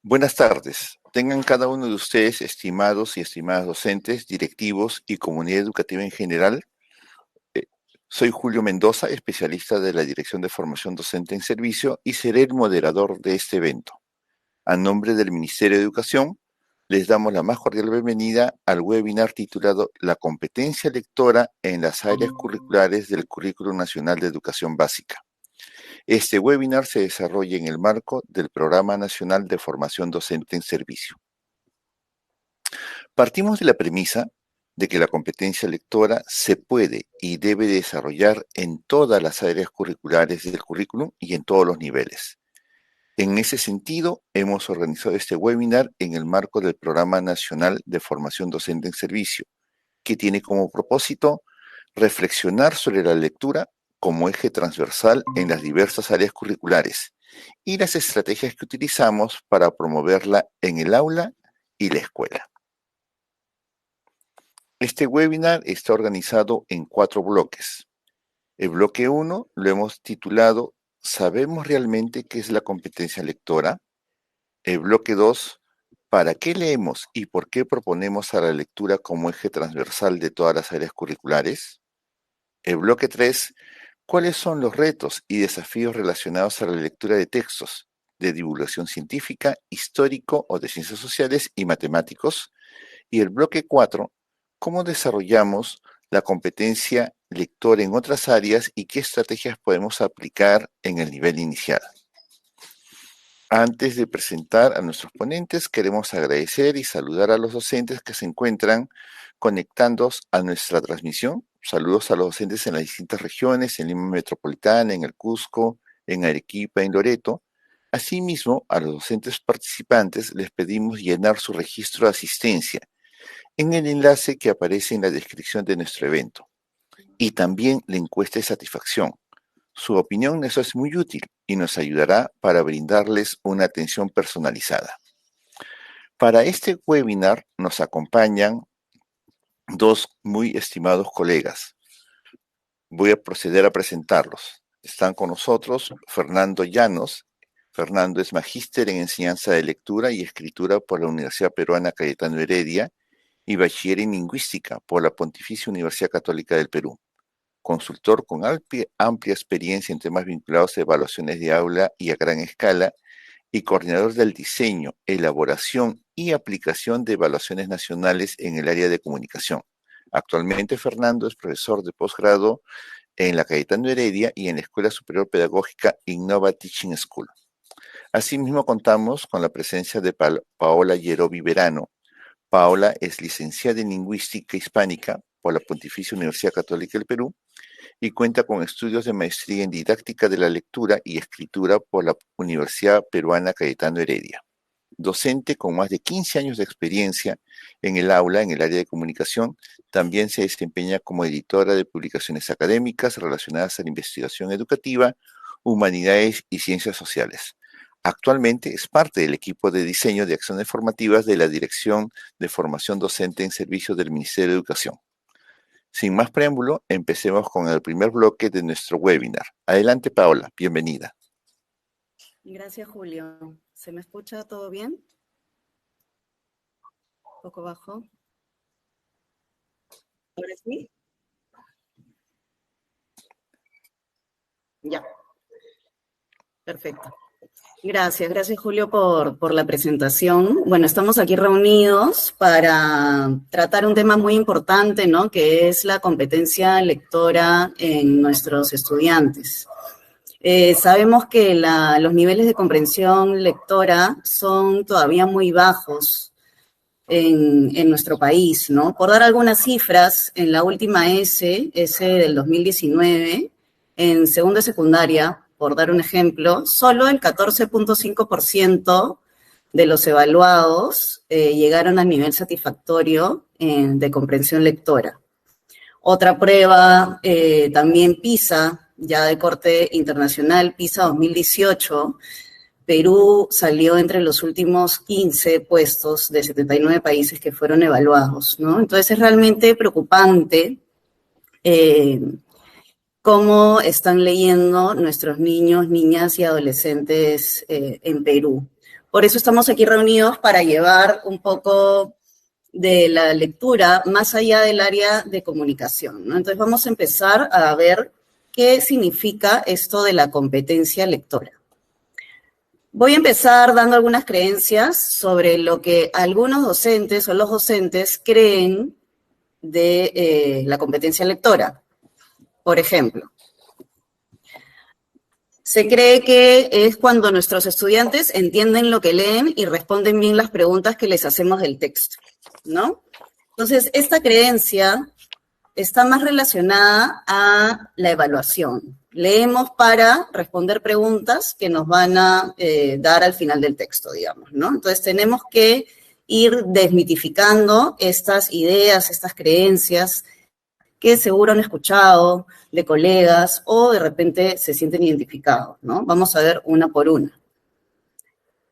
Buenas tardes. Tengan cada uno de ustedes, estimados y estimadas docentes, directivos y comunidad educativa en general. eh, Soy Julio Mendoza, especialista de la Dirección de Formación Docente en Servicio y seré el moderador de este evento. A nombre del Ministerio de Educación, les damos la más cordial bienvenida al webinar titulado La competencia lectora en las áreas curriculares del Currículo Nacional de Educación Básica. Este webinar se desarrolla en el marco del Programa Nacional de Formación Docente en Servicio. Partimos de la premisa de que la competencia lectora se puede y debe desarrollar en todas las áreas curriculares del currículum y en todos los niveles. En ese sentido, hemos organizado este webinar en el marco del Programa Nacional de Formación Docente en Servicio, que tiene como propósito reflexionar sobre la lectura como eje transversal en las diversas áreas curriculares y las estrategias que utilizamos para promoverla en el aula y la escuela. Este webinar está organizado en 4 bloques. El bloque 1 lo hemos titulado ¿Sabemos realmente qué es la competencia lectora? El bloque 2, ¿para qué leemos y por qué proponemos a la lectura como eje transversal de todas las áreas curriculares? El bloque 3, ¿cuáles son los retos y desafíos relacionados a la lectura de textos de divulgación científica, histórico o de ciencias sociales y matemáticos? Y el bloque 4, ¿cómo desarrollamos la competencia lectora en otras áreas y qué estrategias podemos aplicar en el nivel inicial? Antes de presentar a nuestros ponentes, queremos agradecer y saludar a los docentes que se encuentran conectándose a nuestra transmisión. Saludos a los docentes en las distintas regiones, en Lima Metropolitana, en el Cusco, en Arequipa, en Loreto. Asimismo, a los docentes participantes les pedimos llenar su registro de asistencia en el enlace que aparece en la descripción de nuestro evento y también la encuesta de satisfacción. Su opinión nos es muy útil y nos ayudará para brindarles una atención personalizada. Para este webinar nos acompañan 2 muy estimados colegas. Voy a proceder a presentarlos. Están con nosotros Fernando Llanos. Fernando es magíster en enseñanza de lectura y escritura por la Universidad Peruana Cayetano Heredia y bachiller en lingüística por la Pontificia Universidad Católica del Perú. Consultor con amplia experiencia en temas vinculados a evaluaciones de aula y a gran escala, y coordinador del diseño, elaboración y aplicación de evaluaciones nacionales en el área de comunicación. Actualmente, Fernando es profesor de posgrado en la Cayetano Heredia y en la Escuela Superior Pedagógica Innova Teaching School. Asimismo, contamos con la presencia de Paola Yerobi Verano. Paola es licenciada en Lingüística Hispánica por la Pontificia Universidad Católica del Perú y cuenta con estudios de maestría en Didáctica de la Lectura y Escritura por la Universidad Peruana Cayetano Heredia. Docente con más de 15 años de experiencia en el aula, en el área de comunicación, también se desempeña como editora de publicaciones académicas relacionadas a la investigación educativa, humanidades y ciencias sociales. Actualmente es parte del equipo de diseño de acciones formativas de la Dirección de Formación Docente en Servicio del Ministerio de Educación. Sin más preámbulo, empecemos con el primer bloque de nuestro webinar. Adelante, Paola, bienvenida. Gracias, Julio. ¿Se me escucha todo bien? Un poco bajo. ¿Ahora sí? Ya. Perfecto. Gracias Julio por la presentación. Bueno, estamos aquí reunidos para tratar un tema muy importante, ¿no? Que es la competencia lectora en nuestros estudiantes. Sabemos que los niveles de comprensión lectora son todavía muy bajos en nuestro país, ¿no? Por dar algunas cifras, en la última S del 2019, en segundo de secundaria, por dar un ejemplo, solo el 14.5% de los evaluados llegaron al nivel satisfactorio de comprensión lectora. Otra prueba, también PISA, ya de corte internacional, PISA 2018, Perú salió entre los últimos 15 puestos de 79 países que fueron evaluados, ¿no? Entonces es realmente preocupante cómo están leyendo nuestros niños, niñas y adolescentes en Perú. Por eso estamos aquí reunidos para llevar un poco de la lectura más allá del área de comunicación, ¿no? Entonces vamos a empezar a ver qué significa esto de la competencia lectora. Voy a empezar dando algunas creencias sobre lo que algunos docentes o los docentes creen de la competencia lectora. Por ejemplo, se cree que es cuando nuestros estudiantes entienden lo que leen y responden bien las preguntas que les hacemos del texto, ¿no? Entonces, esta creencia está más relacionada a la evaluación. Leemos para responder preguntas que nos van a dar al final del texto, digamos, ¿no? Entonces, tenemos que ir desmitificando estas ideas, estas creencias que seguro han escuchado de colegas o de repente se sienten identificados, ¿no? Vamos a ver una por una.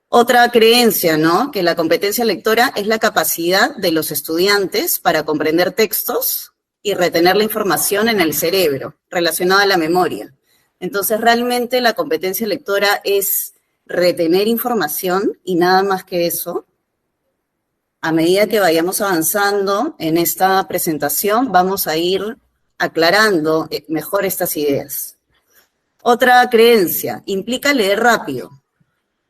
Otra creencia, ¿no? Que la competencia lectora es la capacidad de los estudiantes para comprender textos y retener la información en el cerebro, relacionada a la memoria. Entonces, realmente la competencia lectora es retener información y nada más que eso. A medida que vayamos avanzando en esta presentación, vamos a ir aclarando mejor estas ideas. Otra creencia, implica leer rápido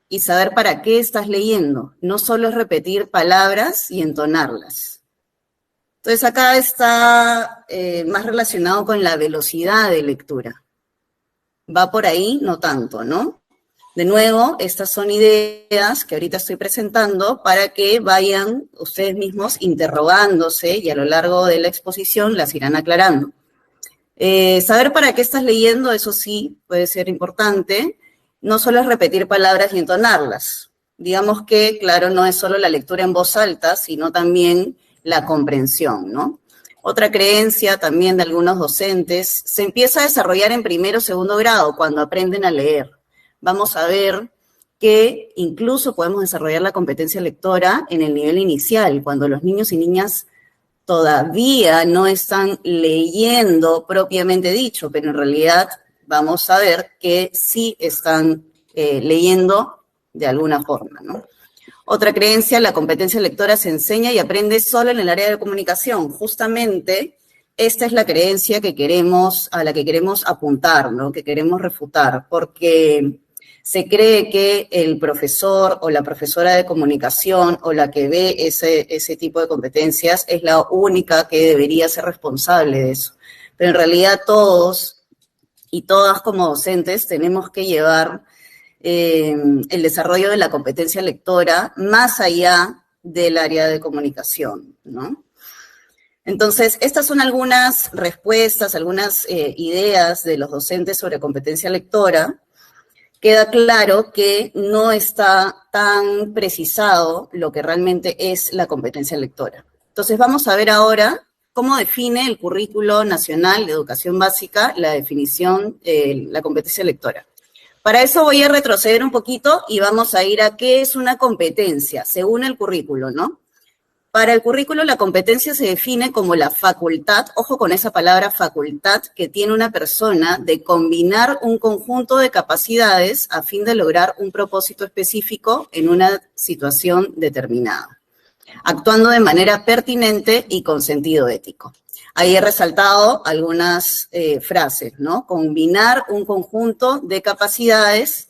y saber para qué estás leyendo. No solo es repetir palabras y entonarlas. Entonces, acá está más relacionado con la velocidad de lectura. Va por ahí, no tanto, ¿no? De nuevo, estas son ideas que ahorita estoy presentando para que vayan ustedes mismos interrogándose y a lo largo de la exposición las irán aclarando. Saber para qué estás leyendo, eso sí, puede ser importante. No solo es repetir palabras y entonarlas. Digamos que, claro, no es solo la lectura en voz alta, sino también la comprensión, ¿no? Otra creencia también de algunos docentes, se empieza a desarrollar en primero o segundo grado, cuando aprenden a leer. Vamos a ver que incluso podemos desarrollar la competencia lectora en el nivel inicial, cuando los niños y niñas todavía no están leyendo propiamente dicho, pero en realidad vamos a ver que sí están leyendo de alguna forma, ¿no? Otra creencia, la competencia lectora se enseña y aprende solo en el área de comunicación. Justamente, esta es la creencia que a la que queremos apuntar, ¿no? Que queremos refutar, porque se cree que el profesor o la profesora de comunicación o la que ve ese tipo de competencias es la única que debería ser responsable de eso. Pero en realidad todos y todas como docentes tenemos que llevar el desarrollo de la competencia lectora más allá del área de comunicación, ¿no? Entonces, estas son algunas respuestas, algunas ideas de los docentes sobre competencia lectora. Queda claro que no está tan precisado lo que realmente es la competencia lectora. Entonces, vamos a ver ahora cómo define el Currículo Nacional de Educación Básica la definición de la competencia lectora. Para eso voy a retroceder un poquito y vamos a ir a qué es una competencia, según el currículo, ¿no? Para el currículo, la competencia se define como la facultad, ojo con esa palabra facultad, que tiene una persona de combinar un conjunto de capacidades a fin de lograr un propósito específico en una situación determinada, actuando de manera pertinente y con sentido ético. Ahí he resaltado algunas frases, ¿no? Combinar un conjunto de capacidades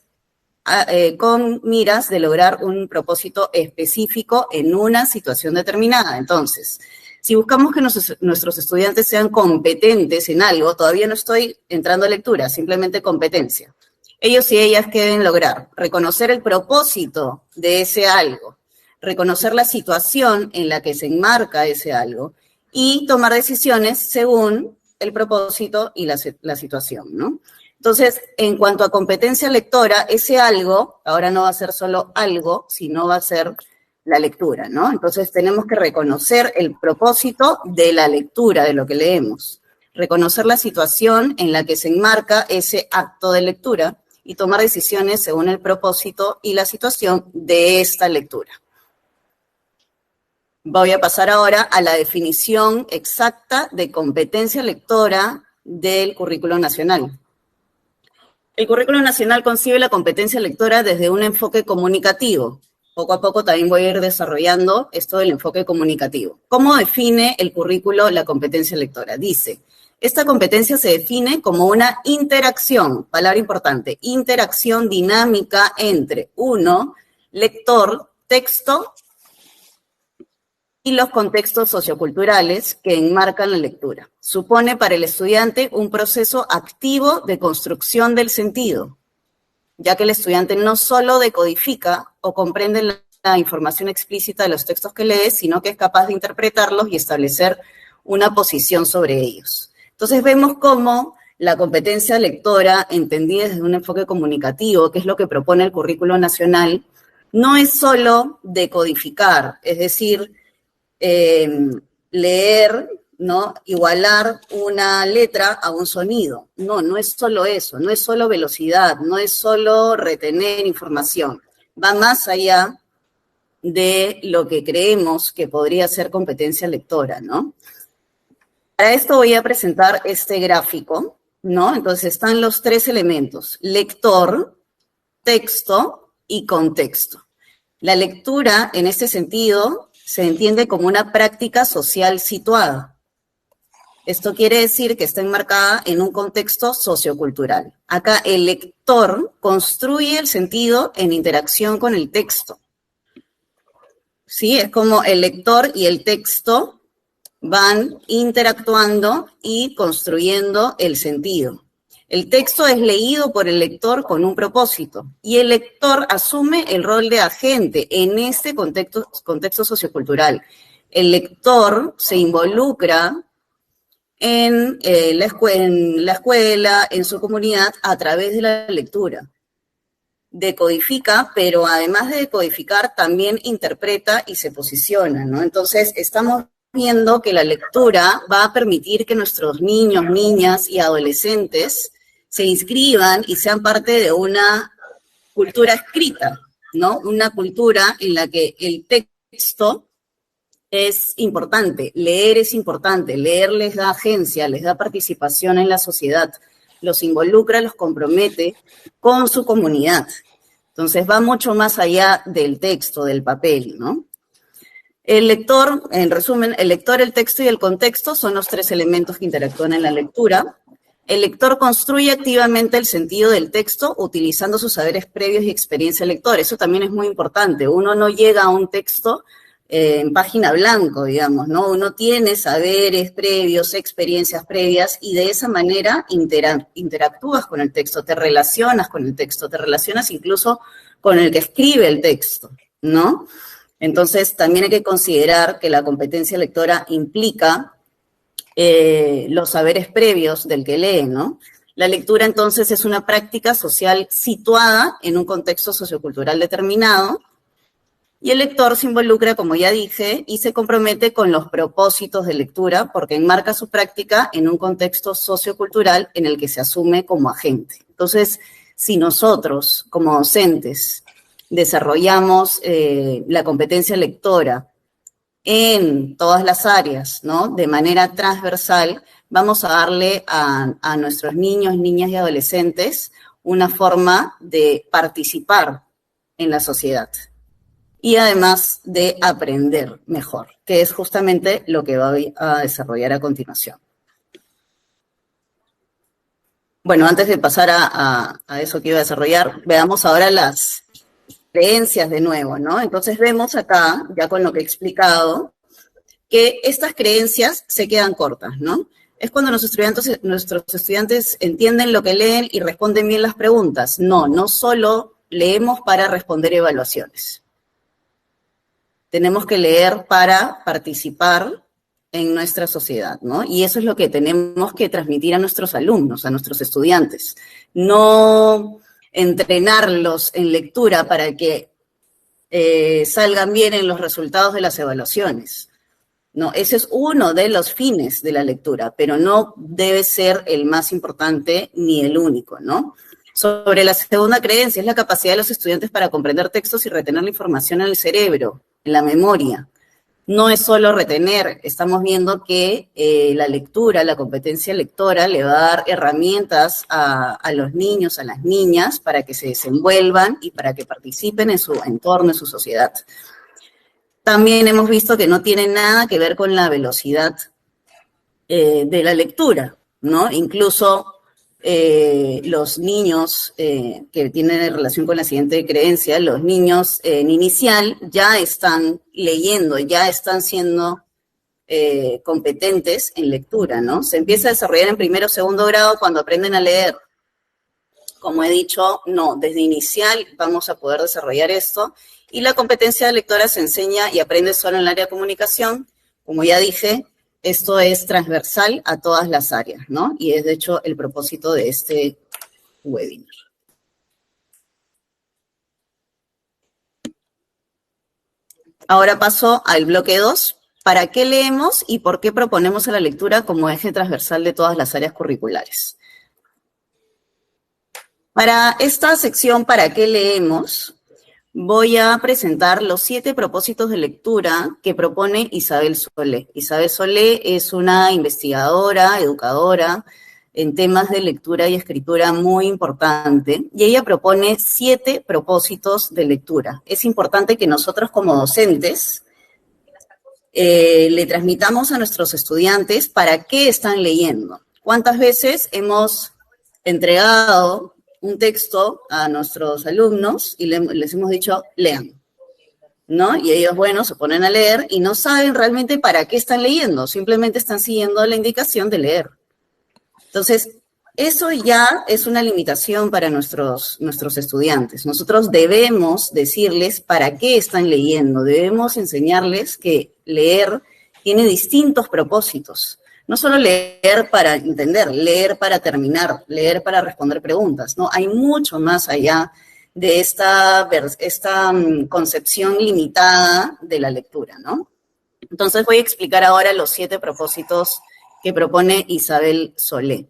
con miras de lograr un propósito específico en una situación determinada. Entonces, si buscamos que nuestros estudiantes sean competentes en algo, todavía no estoy entrando a lectura, simplemente competencia. Ellos y ellas que deben lograr reconocer el propósito de ese algo, reconocer la situación en la que se enmarca ese algo y tomar decisiones según el propósito y la situación, ¿no? Entonces, en cuanto a competencia lectora, ese algo, ahora no va a ser solo algo, sino va a ser la lectura, ¿no? Entonces, tenemos que reconocer el propósito de la lectura, de lo que leemos, reconocer la situación en la que se enmarca ese acto de lectura y tomar decisiones según el propósito y la situación de esta lectura. Voy a pasar ahora a la definición exacta de competencia lectora del Currículo Nacional. El Currículo Nacional concibe la competencia lectora desde un enfoque comunicativo, poco a poco también voy a ir desarrollando esto del enfoque comunicativo. ¿Cómo define el currículo la competencia lectora? Dice, esta competencia se define como una interacción, palabra importante, interacción dinámica entre, uno, lector, texto y los contextos socioculturales que enmarcan la lectura. Supone para el estudiante un proceso activo de construcción del sentido, ya que el estudiante no solo decodifica o comprende la información explícita de los textos que lee, sino que es capaz de interpretarlos y establecer una posición sobre ellos. Entonces vemos cómo la competencia lectora, entendida desde un enfoque comunicativo, que es lo que propone el currículo nacional, no es solo decodificar, es decir, leer, ¿no? Igualar una letra a un sonido. No, no es solo eso, no es solo velocidad, no es solo retener información. Va más allá de lo que creemos que podría ser competencia lectora, ¿no? Para esto voy a presentar este gráfico, ¿no? Entonces están los tres elementos, lector, texto y contexto. La lectura, en este sentido, se entiende como una práctica social situada. Esto quiere decir que está enmarcada en un contexto sociocultural. Acá el lector construye el sentido en interacción con el texto. ¿Sí? Es como el lector y el texto van interactuando y construyendo el sentido. El texto es leído por el lector con un propósito y el lector asume el rol de agente en este contexto sociocultural. El lector se involucra en la escuela, en su comunidad, a través de la lectura. Decodifica, pero además de decodificar, también interpreta y se posiciona, ¿no? Entonces, estamos viendo que la lectura va a permitir que nuestros niños, niñas y adolescentes se inscriban y sean parte de una cultura escrita, ¿no? Una cultura en la que el texto es importante, leer les da agencia, les da participación en la sociedad, los involucra, los compromete con su comunidad. Entonces va mucho más allá del texto, del papel, ¿no? El lector, en resumen, el lector, el texto y el contexto son los tres elementos que interactúan en la lectura. El lector construye activamente el sentido del texto utilizando sus saberes previos y experiencia lectora. Eso también es muy importante. Uno no llega a un texto en página blanco, digamos, ¿no? Uno tiene saberes previos, experiencias previas, y de esa manera interactúas con el texto, te relacionas con el texto, te relacionas incluso con el que escribe el texto, ¿no? Entonces, también hay que considerar que la competencia lectora implica los saberes previos del que lee, ¿no? La lectura, entonces, es una práctica social situada en un contexto sociocultural determinado, y el lector se involucra, como ya dije, y se compromete con los propósitos de lectura porque enmarca su práctica en un contexto sociocultural en el que se asume como agente. Entonces, si nosotros, como docentes, desarrollamos la competencia lectora en todas las áreas, ¿no? De manera transversal, vamos a darle a nuestros niños, niñas y adolescentes una forma de participar en la sociedad y además de aprender mejor, que es justamente lo que voy a desarrollar a continuación. Bueno, antes de pasar a eso que iba a desarrollar, veamos ahora las creencias de nuevo, ¿no? Entonces vemos acá, ya con lo que he explicado, que estas creencias se quedan cortas, ¿no? Es cuando nuestros estudiantes entienden lo que leen y responden bien las preguntas. No, no solo leemos para responder evaluaciones. Tenemos que leer para participar en nuestra sociedad, ¿no? Y eso es lo que tenemos que transmitir a nuestros alumnos, a nuestros estudiantes. No entrenarlos en lectura para que salgan bien en los resultados de las evaluaciones. No, ese es uno de los fines de la lectura, pero no debe ser el más importante ni el único, ¿no? Sobre la segunda creencia, es la capacidad de los estudiantes para comprender textos y retener la información en el cerebro, en la memoria. no es solo retener, estamos viendo que la lectura, la competencia lectora le va a dar herramientas a los niños, a las niñas, para que se desenvuelvan y para que participen en su entorno, en su sociedad. También hemos visto que no tiene nada que ver con la velocidad de la lectura, ¿no? Incluso los niños que tienen relación con la siguiente creencia, los niños en inicial ya están leyendo, ya están siendo competentes en lectura, ¿no? Se empieza a desarrollar en primero o segundo grado cuando aprenden a leer. Como he dicho, no, desde inicial vamos a poder desarrollar esto, y la competencia lectora se enseña y aprende solo en el área de comunicación. Como ya dije, esto es transversal a todas las áreas, ¿no? Y es, de hecho, el propósito de este webinar. Ahora paso al bloque 2. ¿Para qué leemos y por qué proponemos a la lectura como eje transversal de todas las áreas curriculares? Para esta sección, ¿para qué leemos?, voy a presentar los 7 propósitos de lectura que propone Isabel Solé. Isabel Solé es una investigadora, educadora en temas de lectura y escritura muy importante, y ella propone 7 propósitos de lectura. Es importante que nosotros como docentes le transmitamos a nuestros estudiantes para qué están leyendo. ¿Cuántas veces hemos entregado un texto a nuestros alumnos y les hemos dicho, lean, ¿no? Y ellos, bueno, se ponen a leer y no saben realmente para qué están leyendo, simplemente están siguiendo la indicación de leer. Entonces, eso ya es una limitación para nuestros estudiantes. Nosotros debemos decirles para qué están leyendo, debemos enseñarles que leer tiene distintos propósitos. No solo leer para entender, leer para terminar, leer para responder preguntas, ¿no? Hay mucho más allá de esta concepción limitada de la lectura, ¿no? Entonces voy a explicar ahora los 7 propósitos que propone Isabel Solé.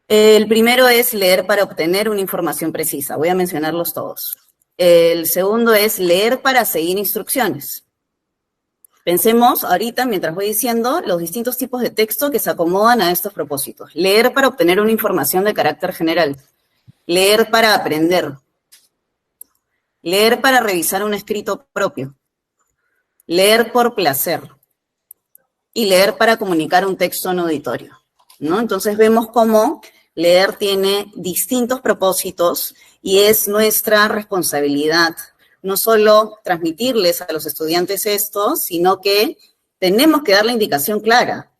El primero es leer para obtener una información precisa. Voy a mencionarlos todos. El segundo es leer para seguir instrucciones. Pensemos ahorita, mientras voy diciendo, los distintos tipos de texto que se acomodan a estos propósitos. Leer para obtener una información de carácter general. Leer para aprender. Leer para revisar un escrito propio. Leer por placer. Y leer para comunicar un texto en auditorio, ¿no? Entonces vemos cómo leer tiene distintos propósitos y es nuestra responsabilidad no solo transmitirles a los estudiantes esto, sino que tenemos que dar la indicación clara.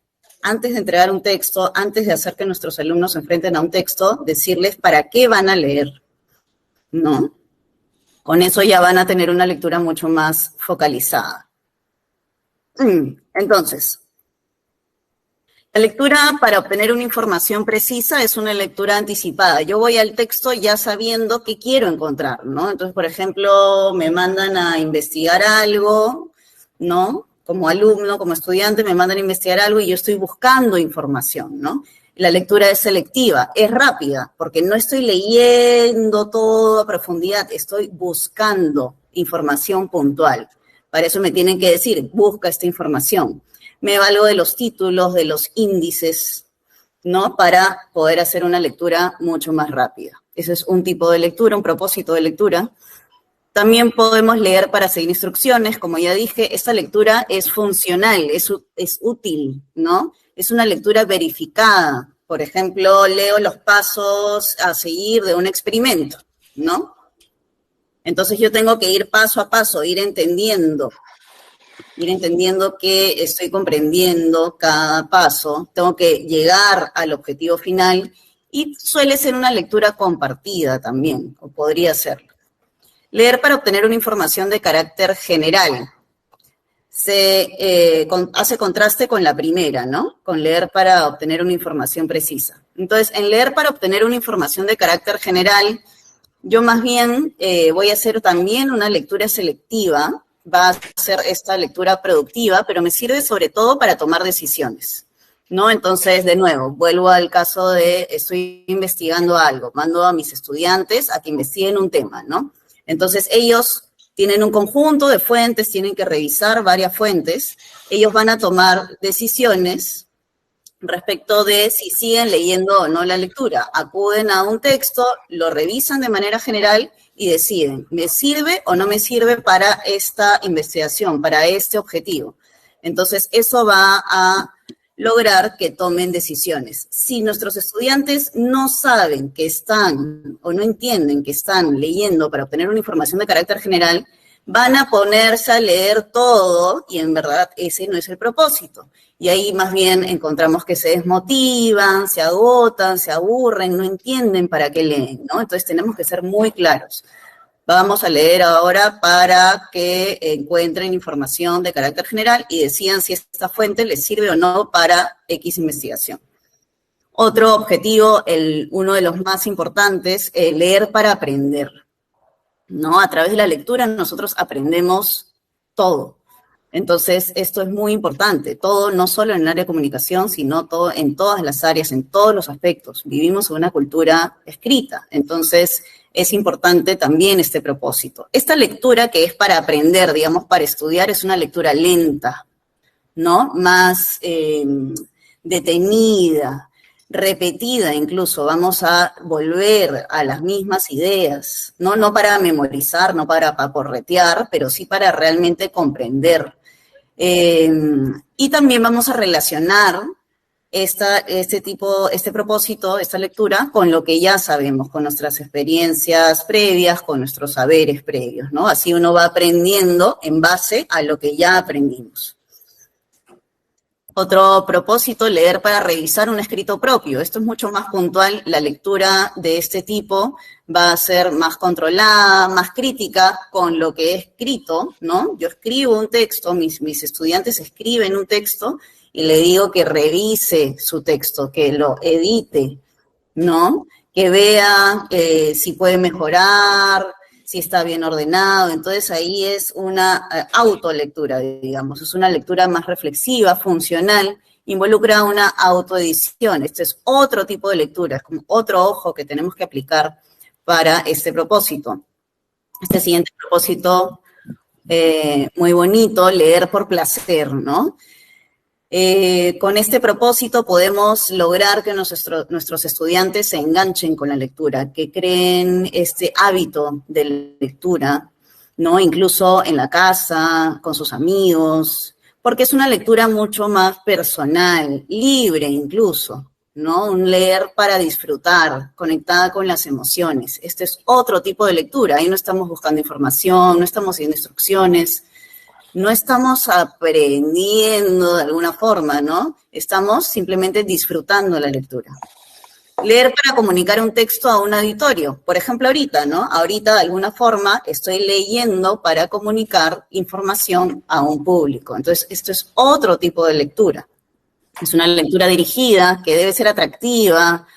Antes de entregar un texto, antes de hacer que nuestros alumnos se enfrenten a un texto, decirles para qué van a leer, ¿no? Con eso ya van a tener una lectura mucho más focalizada. Entonces, la lectura para obtener una información precisa es una lectura anticipada. Yo voy al texto ya sabiendo qué quiero encontrar, ¿no? Entonces, por ejemplo, me mandan a investigar algo, ¿no? Como alumno, como estudiante, me mandan a investigar algo y yo estoy buscando información, ¿no? La lectura es selectiva, es rápida, porque no estoy leyendo todo a profundidad, estoy buscando información puntual. Para eso me tienen que decir, busca esta información. Me valgo de los títulos, de los índices, ¿no? Para poder hacer una lectura mucho más rápida. Ese es un tipo de lectura, un propósito de lectura. También podemos leer para seguir instrucciones. Como ya dije, esta lectura es funcional, es útil, ¿no? Es una lectura verificada. Por ejemplo, leo los pasos a seguir de un experimento, ¿no? Entonces yo tengo que ir paso a paso, ir entendiendo que estoy comprendiendo cada paso, tengo que llegar al objetivo final y suele ser una lectura compartida también, o podría serlo. Leer para obtener una información de carácter general. Hace contraste con la primera, ¿no? Con leer para obtener una información precisa. Entonces, en leer para obtener una información de carácter general, yo más bien voy a hacer también una lectura selectiva. Va a ser esta lectura productiva, pero me sirve sobre todo para tomar decisiones, ¿no? Entonces, de nuevo, vuelvo al caso de estoy investigando algo, mando a mis estudiantes a que investiguen un tema, ¿no? Entonces, ellos Tienen un conjunto de fuentes, tienen que revisar varias fuentes. Ellos van a tomar decisiones respecto de si siguen leyendo o no la lectura. Acuden a un texto, lo revisan de manera general y deciden, ¿me sirve o no me sirve para esta investigación, para este objetivo? Entonces, eso va a lograr que tomen decisiones. Si nuestros estudiantes no saben que están o no entienden que están leyendo para obtener una información de carácter general, van a ponerse a leer todo y en verdad ese no es el propósito. Y ahí más bien encontramos que se desmotivan, se agotan, se aburren, no entienden para qué leen, ¿no? Entonces tenemos que ser muy claros. Vamos a leer ahora para que encuentren información de carácter general y decidan si esta fuente les sirve o no para X investigación. Otro objetivo, uno de los más importantes, leer para aprender, ¿no? A través de la lectura nosotros aprendemos todo. Entonces, esto es muy importante, todo no solo en el área de comunicación, sino todo en todas las áreas, en todos los aspectos. Vivimos en una cultura escrita, entonces es importante también este propósito. Esta lectura que es para aprender, digamos, para estudiar, es una lectura lenta, ¿no? Más detenida, repetida incluso, vamos a volver a las mismas ideas, ¿no? No para memorizar, no para paporretear, pero sí para realmente comprender. Y también vamos a relacionar este propósito, esta lectura, con lo que ya sabemos, con nuestras experiencias previas, con nuestros saberes previos, ¿no? Así uno va aprendiendo en base a lo que ya aprendimos. Otro propósito, leer para revisar un escrito propio. Esto es mucho más puntual. La lectura de este tipo va a ser más controlada, más crítica con lo que he escrito, ¿no? Yo escribo un texto, mis estudiantes escriben un texto y le digo que revise su texto, que lo edite, ¿no? Que vea si puede mejorar, si está bien ordenado. Entonces ahí es una autolectura, digamos, es una lectura más reflexiva, funcional, involucra una autoedición. Este es otro tipo de lectura, es como otro ojo que tenemos que aplicar para este propósito. Este siguiente propósito, muy bonito, leer por placer, ¿no? Con este propósito podemos lograr que nuestros estudiantes se enganchen con la lectura, que creen este hábito de lectura, ¿no? Incluso en la casa, con sus amigos, porque es una lectura mucho más personal, libre incluso, ¿no? Un leer para disfrutar, conectada con las emociones. Este es otro tipo de lectura. Ahí no estamos buscando información, no estamos siguiendo instrucciones, no estamos aprendiendo de alguna forma, ¿no? Estamos simplemente disfrutando la lectura. Leer para comunicar un texto a un auditorio. Por ejemplo, ahorita, ¿no? Ahorita, de alguna forma, estoy leyendo para comunicar información a un público. Entonces, esto es otro tipo de lectura. Es una lectura dirigida, que debe ser atractiva,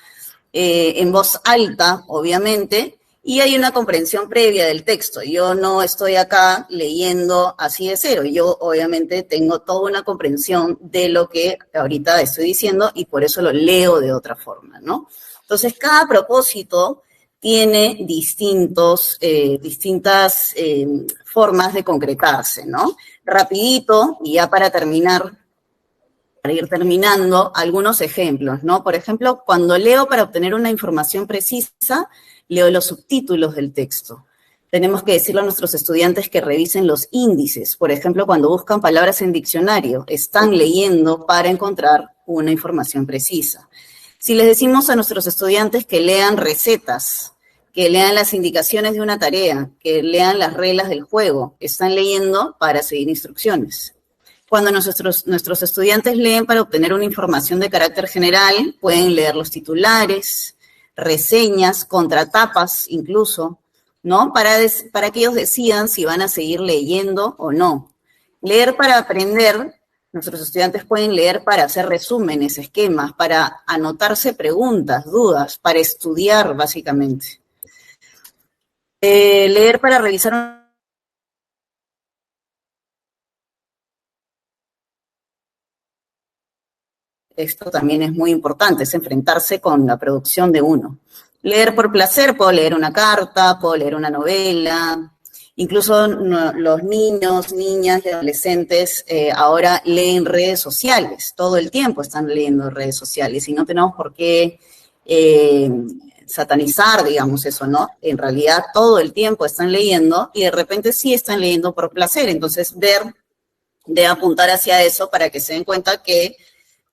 en voz alta, obviamente, y hay una comprensión previa del texto. Yo no estoy acá leyendo así de cero. Yo, obviamente, tengo toda una comprensión de lo que ahorita estoy diciendo y por eso lo leo de otra forma, ¿no? Entonces, cada propósito tiene distintas formas de concretarse, ¿no? Rapidito, y ya para terminar, para ir terminando, algunos ejemplos, ¿no? Por ejemplo, cuando leo para obtener una información precisa, leo los subtítulos del texto. Tenemos que decirle a nuestros estudiantes que revisen los índices. Por ejemplo, cuando buscan palabras en diccionario, están leyendo para encontrar una información precisa. Si les decimos a nuestros estudiantes que lean recetas, que lean las indicaciones de una tarea, que lean las reglas del juego, están leyendo para seguir instrucciones. Cuando nuestros estudiantes leen para obtener una información de carácter general, pueden leer los titulares, reseñas, contratapas incluso, ¿no? Para que ellos decidan si van a seguir leyendo o no. Leer para aprender, nuestros estudiantes pueden leer para hacer resúmenes, esquemas, para anotarse preguntas, dudas, para estudiar básicamente. Leer para revisar esto también es muy importante, es enfrentarse con la producción de uno. Leer por placer, puedo leer una carta, puedo leer una novela, Incluso los niños, niñas y adolescentes ahora leen redes sociales, todo el tiempo están leyendo redes sociales y no tenemos por qué satanizar, digamos, eso, ¿no? En realidad todo el tiempo están leyendo y de repente sí están leyendo por placer. Entonces, de apuntar hacia eso para que se den cuenta que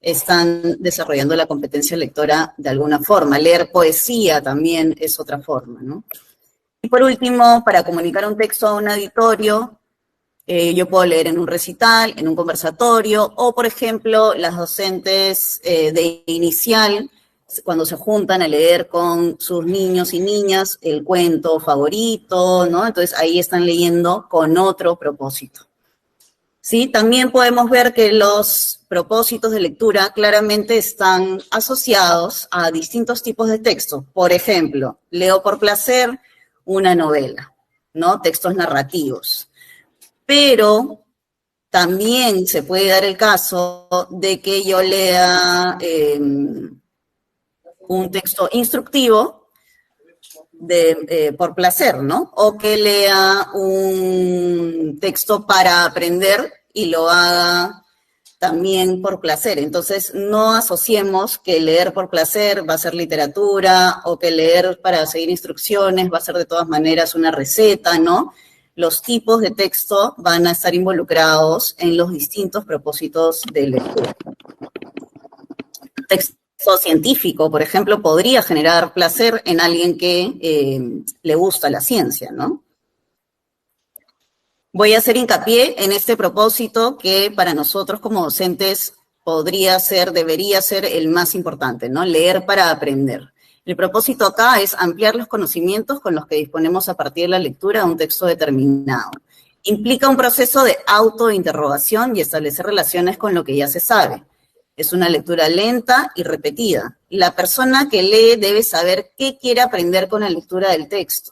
están desarrollando la competencia lectora de alguna forma. Leer poesía también es otra forma, ¿no? Y por último, para comunicar un texto a un auditorio, yo puedo leer en un recital, en un conversatorio, o por ejemplo, las docentes de inicial, cuando se juntan a leer con sus niños y niñas el cuento favorito, ¿no? Entonces ahí están leyendo con otro propósito. ¿Sí? También podemos ver que los propósitos de lectura claramente están asociados a distintos tipos de textos. Por ejemplo, leo por placer una novela, ¿no? Textos narrativos. Pero también se puede dar el caso de que yo lea un texto instructivo por placer, ¿no? O que lea un texto para aprender y lo haga también por placer. Entonces, no asociemos que leer por placer va a ser literatura o que leer para seguir instrucciones va a ser de todas maneras una receta, ¿no? Los tipos de texto van a estar involucrados en los distintos propósitos de lectura. Texto científico, por ejemplo, podría generar placer en alguien que le gusta la ciencia, ¿no? Voy a hacer hincapié en este propósito que para nosotros como docentes podría ser, debería ser el más importante, ¿no? Leer para aprender. El propósito acá es ampliar los conocimientos con los que disponemos a partir de la lectura de un texto determinado. Implica un proceso de autointerrogación y establecer relaciones con lo que ya se sabe. Es una lectura lenta y repetida. La persona que lee debe saber qué quiere aprender con la lectura del texto.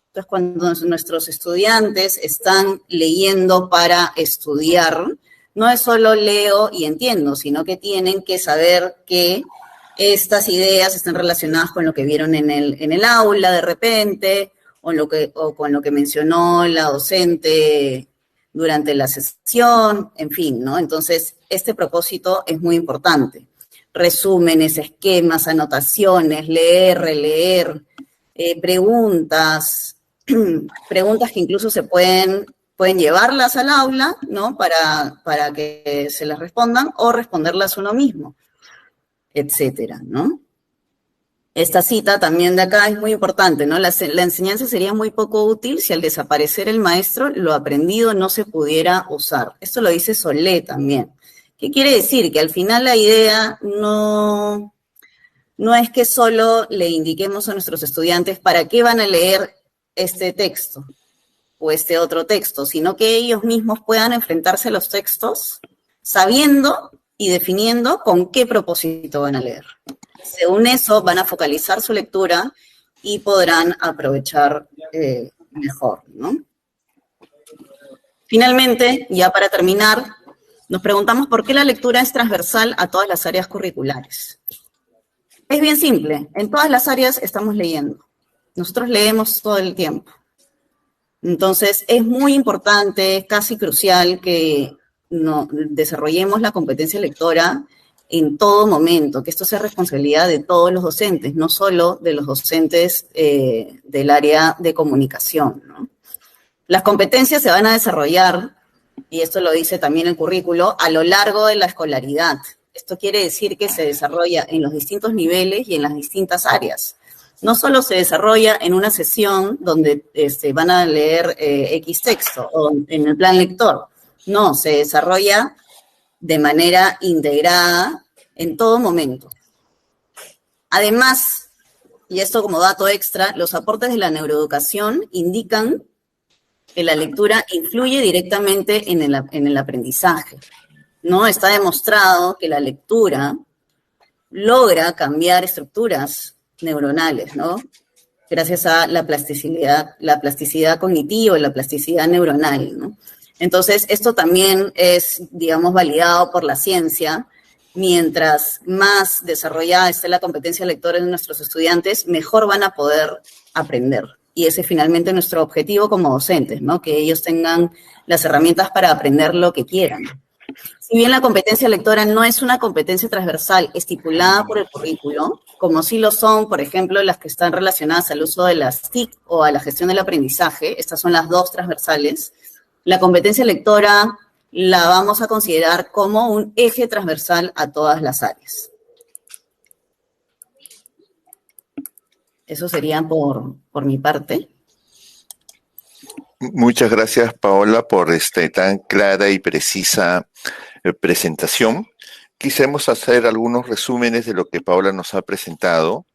Entonces, cuando nuestros estudiantes están leyendo para estudiar, no es solo leo y entiendo, sino que tienen que saber que estas ideas están relacionadas con lo que vieron en el aula de repente, o con lo que mencionó la docente durante la sesión, en fin, ¿no? Entonces, este propósito es muy importante. Resúmenes, esquemas, anotaciones, leer, releer, preguntas que incluso se pueden llevarlas al aula, ¿no? Para que se las respondan o responderlas uno mismo, etcétera, ¿no? Esta cita también de acá es muy importante, ¿no? La enseñanza sería muy poco útil si al desaparecer el maestro lo aprendido no se pudiera usar. Esto lo dice Solé también. ¿Qué quiere decir? Que al final la idea no es que solo le indiquemos a nuestros estudiantes para qué van a leer este texto o este otro texto, sino que ellos mismos puedan enfrentarse a los textos sabiendo y definiendo con qué propósito van a leer. Según eso, van a focalizar su lectura y podrán aprovechar mejor, ¿no? Finalmente, ya para terminar, nos preguntamos por qué la lectura es transversal a todas las áreas curriculares. Es bien simple, en todas las áreas estamos leyendo. Nosotros leemos todo el tiempo. Entonces, es muy importante, casi crucial, que desarrollemos la competencia lectora en todo momento, que esto sea responsabilidad de todos los docentes, no solo de los docentes del área de comunicación, ¿no? Las competencias se van a desarrollar, y esto lo dice también el currículo, a lo largo de la escolaridad. Esto quiere decir que se desarrolla en los distintos niveles y en las distintas áreas. No solo se desarrolla en una sesión donde van a leer X texto o en el plan lector. No, se desarrolla de manera integrada en todo momento. Además, y esto como dato extra, los aportes de la neuroeducación indican que la lectura influye directamente en el aprendizaje, ¿no? Está demostrado que la lectura logra cambiar estructuras neuronales, ¿no? Gracias a la plasticidad cognitiva, la plasticidad neuronal, ¿no? Entonces, esto también es, digamos, validado por la ciencia. Mientras más desarrollada esté la competencia lectora de nuestros estudiantes, mejor van a poder aprender y ese es finalmente nuestro objetivo como docentes, ¿no? Que ellos tengan las herramientas para aprender lo que quieran. Si bien la competencia lectora no es una competencia transversal estipulada por el currículo, como sí lo son, por ejemplo, las que están relacionadas al uso de las TIC o a la gestión del aprendizaje, estas son las dos transversales, la competencia lectora la vamos a considerar como un eje transversal a todas las áreas. Eso sería por mi parte. Muchas gracias, Paola, por tan clara y precisa presentación. Quisiéramos hacer algunos resúmenes de lo que Paola nos ha presentado.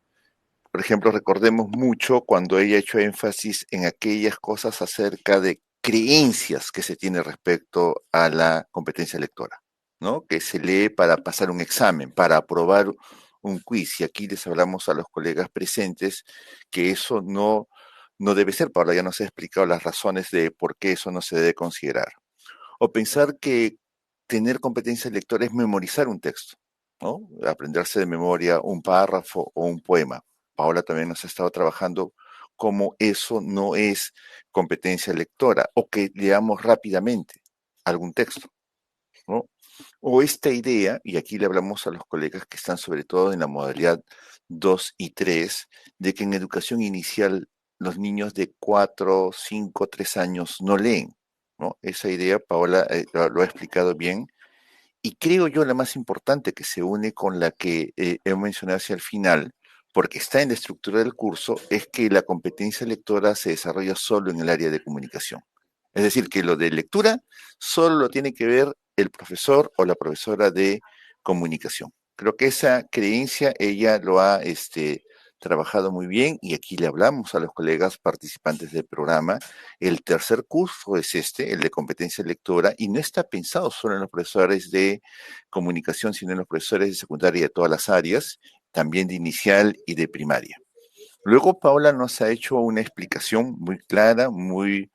Por ejemplo, recordemos mucho cuando ella ha hecho énfasis en aquellas cosas acerca de creencias que se tiene respecto a la competencia lectora, ¿no? Que se lee para pasar un examen, para aprobar un quiz. Y aquí les hablamos a los colegas presentes que eso no debe ser. Paola ya nos ha explicado las razones de por qué eso no se debe considerar. O pensar que tener competencia lectora es memorizar un texto, ¿no? Aprenderse de memoria un párrafo o un poema. Paola también nos ha estado trabajando cómo eso no es competencia lectora o que leamos rápidamente algún texto, ¿no? O esta idea, y aquí le hablamos a los colegas que están sobre todo en la modalidad 2 y 3, de que en educación inicial los niños de 4, 5, 3 años no leen, ¿no? Esa idea, Paola lo ha explicado bien, y creo yo la más importante que se une con la que he mencionado hacia el final, porque está en la estructura del curso, es que la competencia lectora se desarrolla solo en el área de comunicación. Es decir, que lo de lectura solo lo tiene que ver el profesor o la profesora de comunicación. Creo que esa creencia ella lo ha trabajado muy bien y aquí le hablamos a los colegas participantes del programa. El tercer curso es el de competencia lectora, y no está pensado solo en los profesores de comunicación, sino en los profesores de secundaria de todas las áreas, también de inicial y de primaria. Luego Paola nos ha hecho una explicación muy clara, muy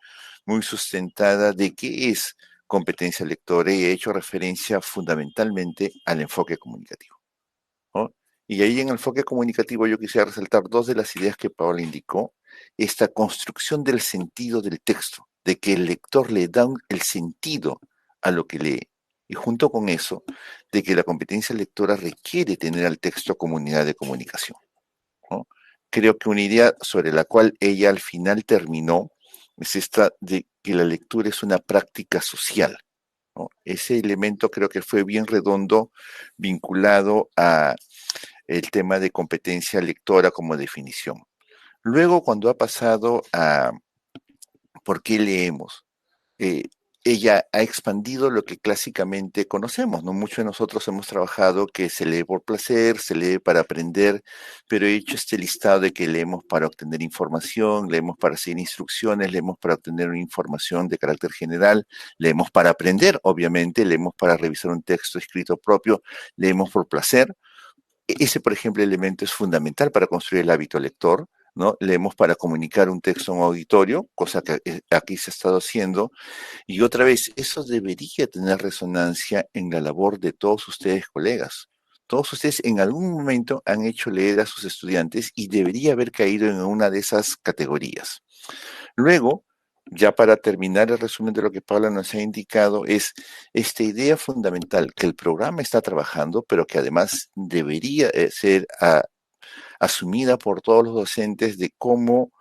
sustentada de qué es competencia lectora y ha hecho referencia fundamentalmente al enfoque comunicativo, ¿no? Y ahí en el enfoque comunicativo yo quisiera resaltar dos de las ideas que Paola indicó: esta construcción del sentido del texto, de que el lector le da el sentido a lo que lee. Y junto con eso, de que la competencia lectora requiere tener al texto como unidad de comunicación, ¿no? Creo que una idea sobre la cual ella al final terminó es esta de que la lectura es una práctica social, ¿no? Ese elemento creo que fue bien redondo, vinculado a el tema de competencia lectora como definición. Luego, cuando ha pasado a por qué leemos, eh, ella ha expandido lo que clásicamente conocemos, ¿no? Muchos de nosotros hemos trabajado que se lee por placer, se lee para aprender, pero he hecho este listado de que leemos para obtener información, leemos para seguir instrucciones, leemos para obtener una información de carácter general, leemos para aprender, obviamente, leemos para revisar un texto escrito propio, leemos por placer. Ese, por ejemplo, elemento es fundamental para construir el hábito lector, ¿no? Leemos para comunicar un texto en un auditorio, cosa que aquí se ha estado haciendo, y otra vez, eso debería tener resonancia en la labor de todos ustedes, colegas. Todos ustedes en algún momento han hecho leer a sus estudiantes y debería haber caído en una de esas categorías. Luego, ya para terminar el resumen de lo que Paula nos ha indicado, es esta idea fundamental que el programa está trabajando, pero que además debería ser asumida por todos los docentes, de cómo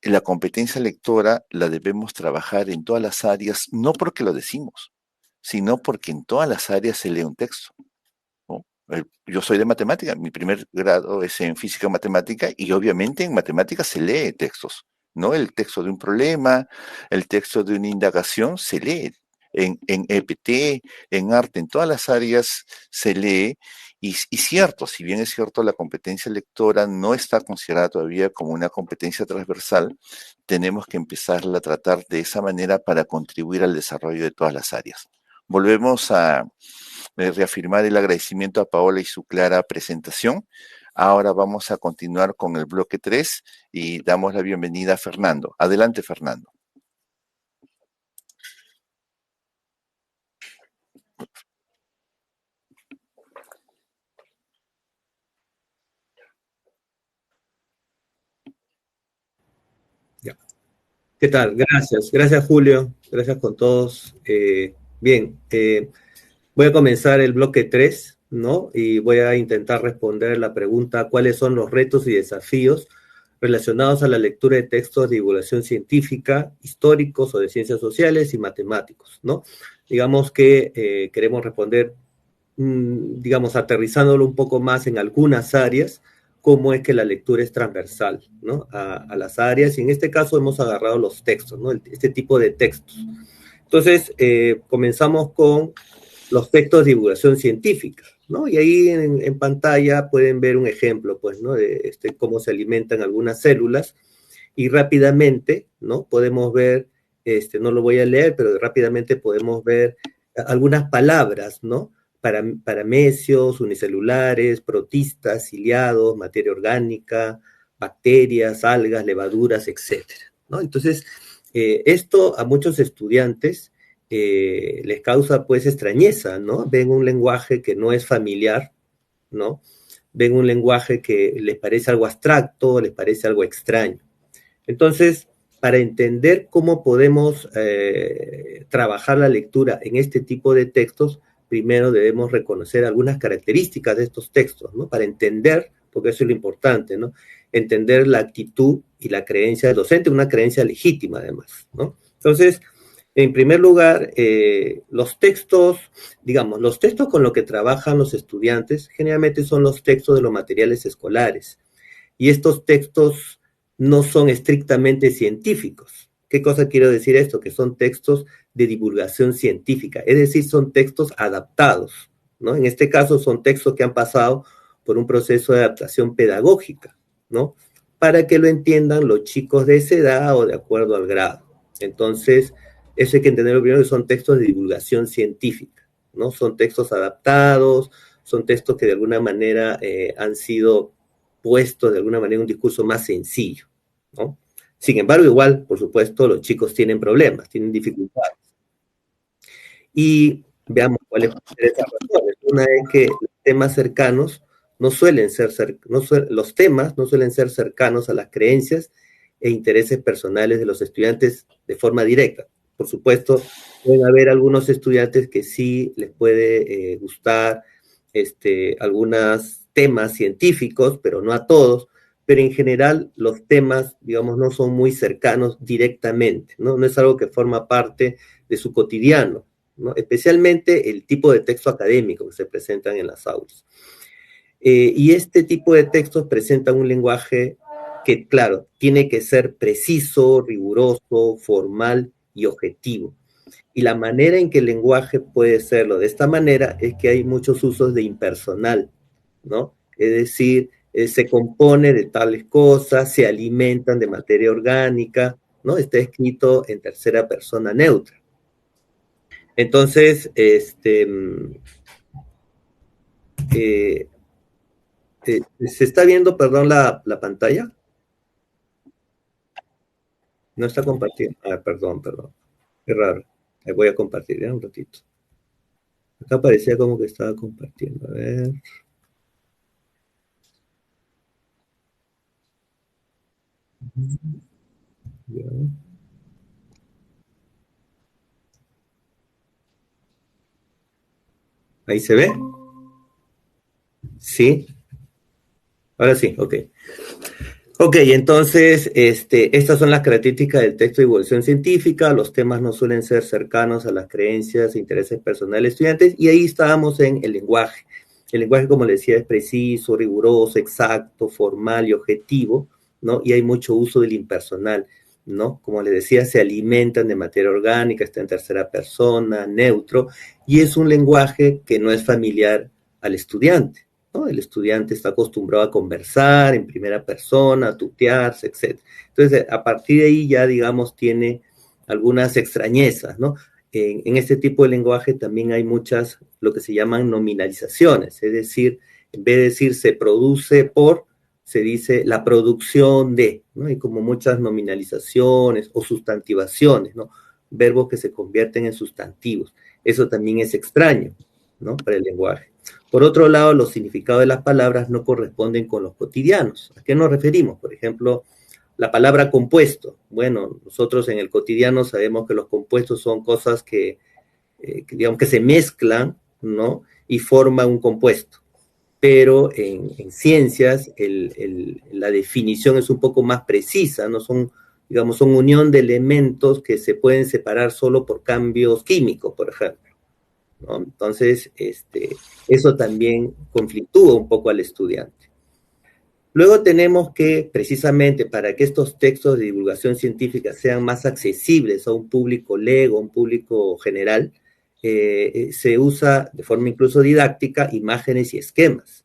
la competencia lectora la debemos trabajar en todas las áreas, no porque lo decimos, sino porque en todas las áreas se lee un texto, ¿no? Yo soy de matemática, mi primer grado es en física matemática y obviamente en matemáticas se lee textos, ¿no? El texto de un problema, el texto de una indagación se lee. En EPT, en arte, en todas las áreas se lee. Y cierto, si bien es cierto, la competencia lectora no está considerada todavía como una competencia transversal, tenemos que empezarla a tratar de esa manera para contribuir al desarrollo de todas las áreas. Volvemos a reafirmar el agradecimiento a Paola y su clara presentación. Ahora vamos a continuar con el bloque 3 y damos la bienvenida a Fernando. Adelante, Fernando. Ya. ¿Qué tal? Gracias. Gracias, Julio. Gracias con todos. Bien, voy a comenzar el bloque 3, ¿no? Y voy a intentar responder la pregunta, ¿cuáles son los retos y desafíos relacionados a la lectura de textos de divulgación científica, históricos o de ciencias sociales y matemáticos, ¿no? Digamos que queremos responder, digamos, aterrizándolo un poco más en algunas áreas, cómo es que la lectura es transversal, ¿no? A las áreas, y en este caso hemos agarrado los textos, ¿no? Este tipo de textos. Entonces, comenzamos con los textos de divulgación científica, ¿no? Y ahí en pantalla pueden ver un ejemplo, pues, ¿no? De cómo se alimentan algunas células, y rápidamente, ¿no? Podemos ver, no lo voy a leer, pero rápidamente podemos ver algunas palabras, ¿no? Paramecios, unicelulares, protistas, ciliados, materia orgánica, bacterias, algas, levaduras, etcétera, ¿no? Entonces, esto a muchos estudiantes les causa pues extrañeza, ¿no? Ven un lenguaje que no es familiar, ¿no? Ven un lenguaje que les parece algo abstracto, les parece algo extraño. Entonces, para entender cómo podemos trabajar la lectura en este tipo de textos, primero debemos reconocer algunas características de estos textos, ¿no? Para entender, porque eso es lo importante, ¿no? Entender la actitud y la creencia del docente, una creencia legítima además, ¿no? Entonces, en primer lugar, los textos, digamos, los textos con los que trabajan los estudiantes generalmente son los textos de los materiales escolares. Y estos textos no son estrictamente científicos. ¿Qué cosa quiero decir esto? Que son textos de divulgación científica, es decir, son textos adaptados, ¿no? En este caso son textos que han pasado por un proceso de adaptación pedagógica, ¿no? Para que lo entiendan los chicos de esa edad o de acuerdo al grado. Entonces, eso hay que entenderlo primero, que son textos de divulgación científica, ¿no? Son textos adaptados, son textos que de alguna manera han sido puestos de alguna manera en un discurso más sencillo, ¿no? Sin embargo, igual, por supuesto, los chicos tienen problemas, tienen dificultades. Y veamos cuáles son esas razones. Una es que los temas cercanos no suelen ser, los temas no suelen ser cercanos a las creencias e intereses personales de los estudiantes de forma directa. Por supuesto, pueden haber algunos estudiantes que sí les puede gustar algunos temas científicos, pero no a todos. Pero en general los temas, digamos, no son muy cercanos directamente, ¿no? No es algo que forma parte de su cotidiano, ¿no? Especialmente el tipo de texto académico que se presentan en las aulas. Y este tipo de textos presentan un lenguaje que, claro, tiene que ser preciso, riguroso, formal y objetivo. Y la manera en que el lenguaje puede serlo de esta manera es que hay muchos usos de impersonal, ¿no? Es decir, se compone de tales cosas, se alimentan de materia orgánica, ¿no? Está escrito en tercera persona neutra. Entonces, ¿se está viendo, perdón, la pantalla? No está compartiendo. Ah, perdón. Qué raro. Ahí voy a compartir, ya un ratito. Acá parecía como que estaba compartiendo. A ver. Ya. ¿Ahí se ve? Sí. Ahora sí, ok. Ok, entonces, estas son las características del texto de divulgación científica. Los temas no suelen ser cercanos a las creencias e intereses personales de estudiantes, y ahí estábamos en el lenguaje. El lenguaje, como les decía, es preciso, riguroso, exacto, formal y objetivo, ¿no? Y hay mucho uso del impersonal, ¿no? Como les decía, se alimentan de materia orgánica, está en tercera persona, neutro, y es un lenguaje que no es familiar al estudiante, ¿no? El estudiante está acostumbrado a conversar en primera persona, a tutearse, etc. Entonces, a partir de ahí ya, digamos, tiene algunas extrañezas, ¿no? En este tipo de lenguaje también hay muchas, lo que se llaman nominalizaciones, es decir, en vez de decir se produce por, se dice la producción de, ¿no? Hay como muchas nominalizaciones o sustantivaciones, ¿no? Verbos que se convierten en sustantivos. Eso también es extraño, ¿no? Para el lenguaje. Por otro lado, los significados de las palabras no corresponden con los cotidianos. ¿A qué nos referimos? Por ejemplo, La palabra compuesto, bueno, nosotros en el cotidiano sabemos que los compuestos son cosas que digamos que se mezclan, ¿no? Y forman un compuesto. Pero en ciencias la definición es un poco más precisa, no son, digamos, son unión de elementos que se pueden separar solo por cambios químicos, por ejemplo, ¿no? Entonces, eso también conflictúa un poco al estudiante. Luego tenemos que, precisamente, para que estos textos de divulgación científica sean más accesibles a un público lego, a un público general, se usa de forma incluso didáctica imágenes y esquemas,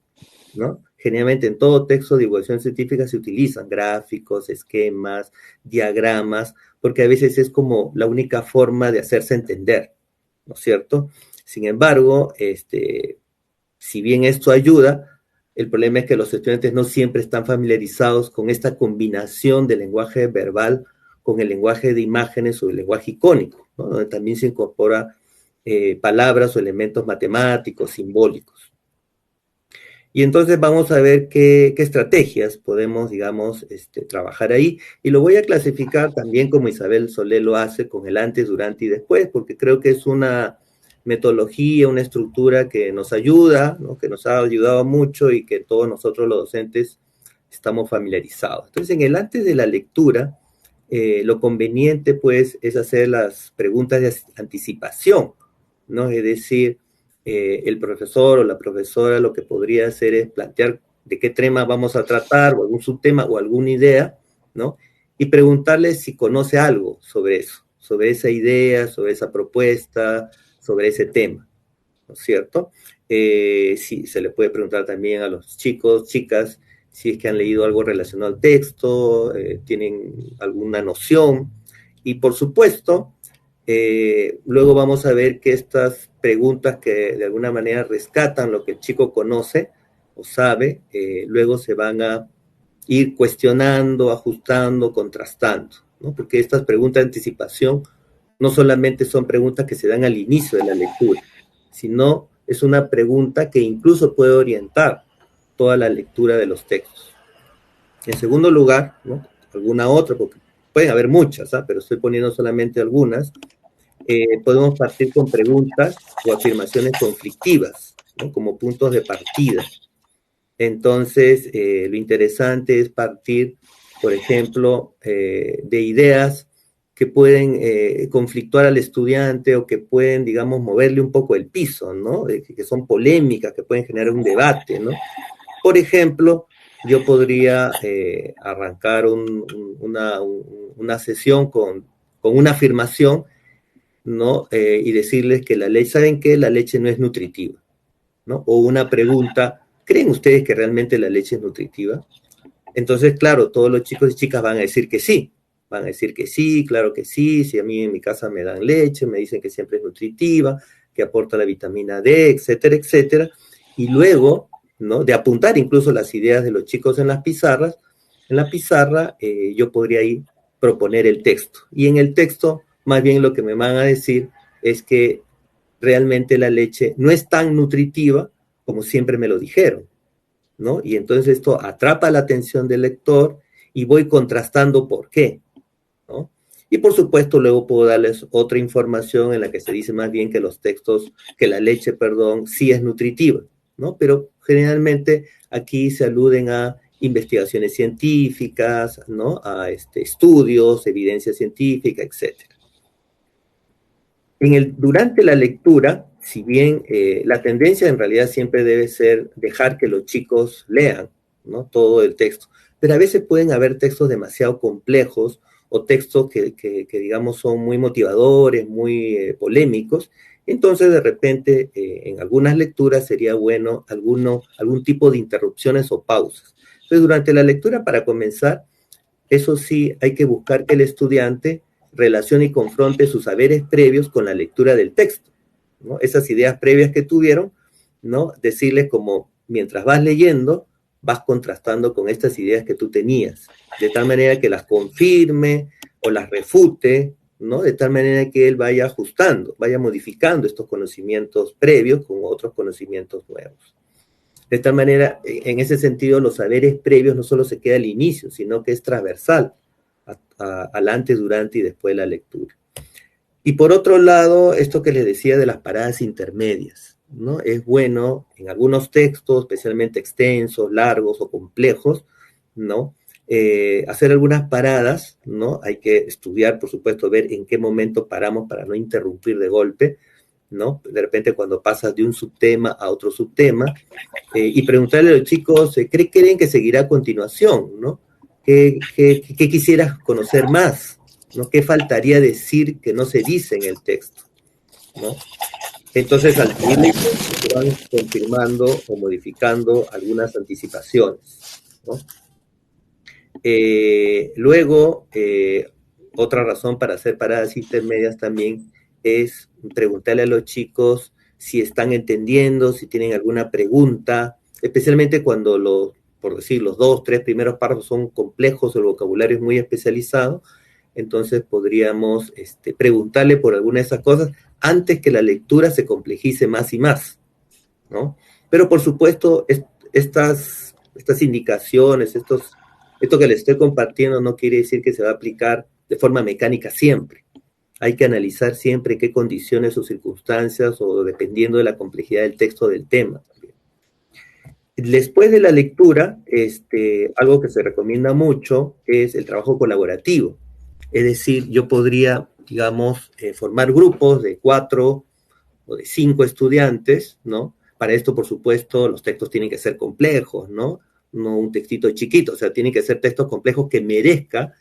¿no? Generalmente en todo texto de divulgación científica se utilizan gráficos, esquemas, diagramas, porque a veces es como la única forma de hacerse entender, ¿no es cierto? Sin embargo, si bien esto ayuda, el problema es que los estudiantes no siempre están familiarizados con esta combinación del lenguaje verbal con el lenguaje de imágenes o el lenguaje icónico, ¿no? Donde también se incorpora palabras o elementos matemáticos, simbólicos. Y entonces vamos a ver qué estrategias podemos, digamos, trabajar ahí. Y lo voy a clasificar también como Isabel Solé lo hace, con el antes, durante y después, porque creo que es una metodología, una estructura que nos ayuda, ¿no? Que nos ha ayudado mucho y que todos nosotros los docentes estamos familiarizados. Entonces, en el antes de la lectura, lo conveniente, pues, es hacer las preguntas de anticipación, ¿no? Es decir, el profesor o la profesora lo que podría hacer es plantear de qué tema vamos a tratar, o algún subtema, o alguna idea, ¿no? Y preguntarle si conoce algo sobre eso, sobre esa idea, sobre esa propuesta, sobre ese tema, ¿no es cierto? Sí, se le puede preguntar también a los chicos, chicas, si es que han leído algo relacionado al texto, tienen alguna noción, y por supuesto, luego vamos a ver que estas preguntas que de alguna manera rescatan lo que el chico conoce o sabe, luego se van a ir cuestionando, ajustando, contrastando, ¿no? Porque estas preguntas de anticipación no solamente son preguntas que se dan al inicio de la lectura, sino es una pregunta que incluso puede orientar toda la lectura de los textos. En segundo lugar, ¿no? Alguna otra, porque pueden haber muchas, ¿eh? Pero estoy poniendo solamente algunas. Podemos partir con preguntas o afirmaciones conflictivas, ¿no? Como puntos de partida. Entonces, lo interesante es partir, por ejemplo, de ideas que pueden conflictuar al estudiante o que pueden, digamos, moverle un poco el piso, ¿no? Que son polémicas, que pueden generar un debate, ¿no? Por ejemplo, yo podría arrancar una sesión con una afirmación, ¿no? Y decirles que la leche, ¿saben qué? La leche no es nutritiva, ¿no? O una pregunta, ¿creen ustedes que realmente la leche es nutritiva? Entonces, claro, todos los chicos y chicas van a decir que sí. Van a decir que sí, claro que sí, si a mí en mi casa me dan leche, me dicen que siempre es nutritiva, que aporta la vitamina D, etcétera, etcétera. Y luego, ¿no? De apuntar incluso las ideas de los chicos en las pizarras, en la pizarra yo podría ahí proponer el texto. Y en el texto, más bien lo que me van a decir es que realmente la leche no es tan nutritiva como siempre me lo dijeron, ¿no? Y entonces esto atrapa la atención del lector y voy contrastando por qué, ¿no? Y por supuesto luego puedo darles otra información en la que se dice más bien que la leche, sí es nutritiva, ¿no? Pero generalmente aquí se aluden a investigaciones científicas, ¿no? A estudios, evidencia científica, etcétera. Durante la lectura, si bien la tendencia en realidad siempre debe ser dejar que los chicos lean, ¿no? Todo el texto, pero a veces pueden haber textos demasiado complejos o textos que digamos son muy motivadores, muy polémicos. Entonces de repente en algunas lecturas sería bueno algún tipo de interrupciones o pausas. Entonces durante la lectura, para comenzar, eso sí hay que buscar que el estudiante relacione y confronte sus saberes previos con la lectura del texto, ¿no? Esas ideas previas que tuvieron, ¿no? Decirles como, mientras vas leyendo, vas contrastando con estas ideas que tú tenías, de tal manera que las confirme o las refute, ¿no? De tal manera que él vaya ajustando, vaya modificando estos conocimientos previos con otros conocimientos nuevos. De tal manera, en ese sentido, los saberes previos no solo se queda al inicio, sino que es transversal al antes, durante y después de la lectura. Y por otro lado, esto que les decía de las paradas intermedias, ¿no? Es bueno en algunos textos, especialmente extensos, largos o complejos, ¿no? Hacer algunas paradas, ¿no? Hay que estudiar, por supuesto, ver en qué momento paramos para no interrumpir de golpe, ¿no? De repente cuando pasas de un subtema a otro subtema, y preguntarle a los chicos, ¿qué creen que seguirá a continuación, ¿no? ¿Qué quisieras conocer más? ¿No? ¿Qué faltaría decir que no se dice en el texto? ¿No? Entonces, al seguir se van confirmando o modificando algunas anticipaciones, ¿no? Luego, otra razón para hacer paradas intermedias también es preguntarle a los chicos si están entendiendo, si tienen alguna pregunta, especialmente cuando por decir, los 2, 3 primeros párrafos son complejos, el vocabulario es muy especializado, entonces podríamos preguntarle por alguna de esas cosas antes que la lectura se complejice más y más, ¿no? Pero por supuesto, estas indicaciones, esto que les estoy compartiendo no quiere decir que se va a aplicar de forma mecánica siempre. Hay que analizar siempre qué condiciones o circunstancias o dependiendo de la complejidad del texto o del tema. Después de la lectura, algo que se recomienda mucho es el trabajo colaborativo. Es decir, yo podría, digamos, formar grupos de 4 o de 5 estudiantes, ¿no? Para esto, por supuesto, los textos tienen que ser complejos, ¿no? No un textito chiquito, o sea, tienen que ser textos complejos que merezca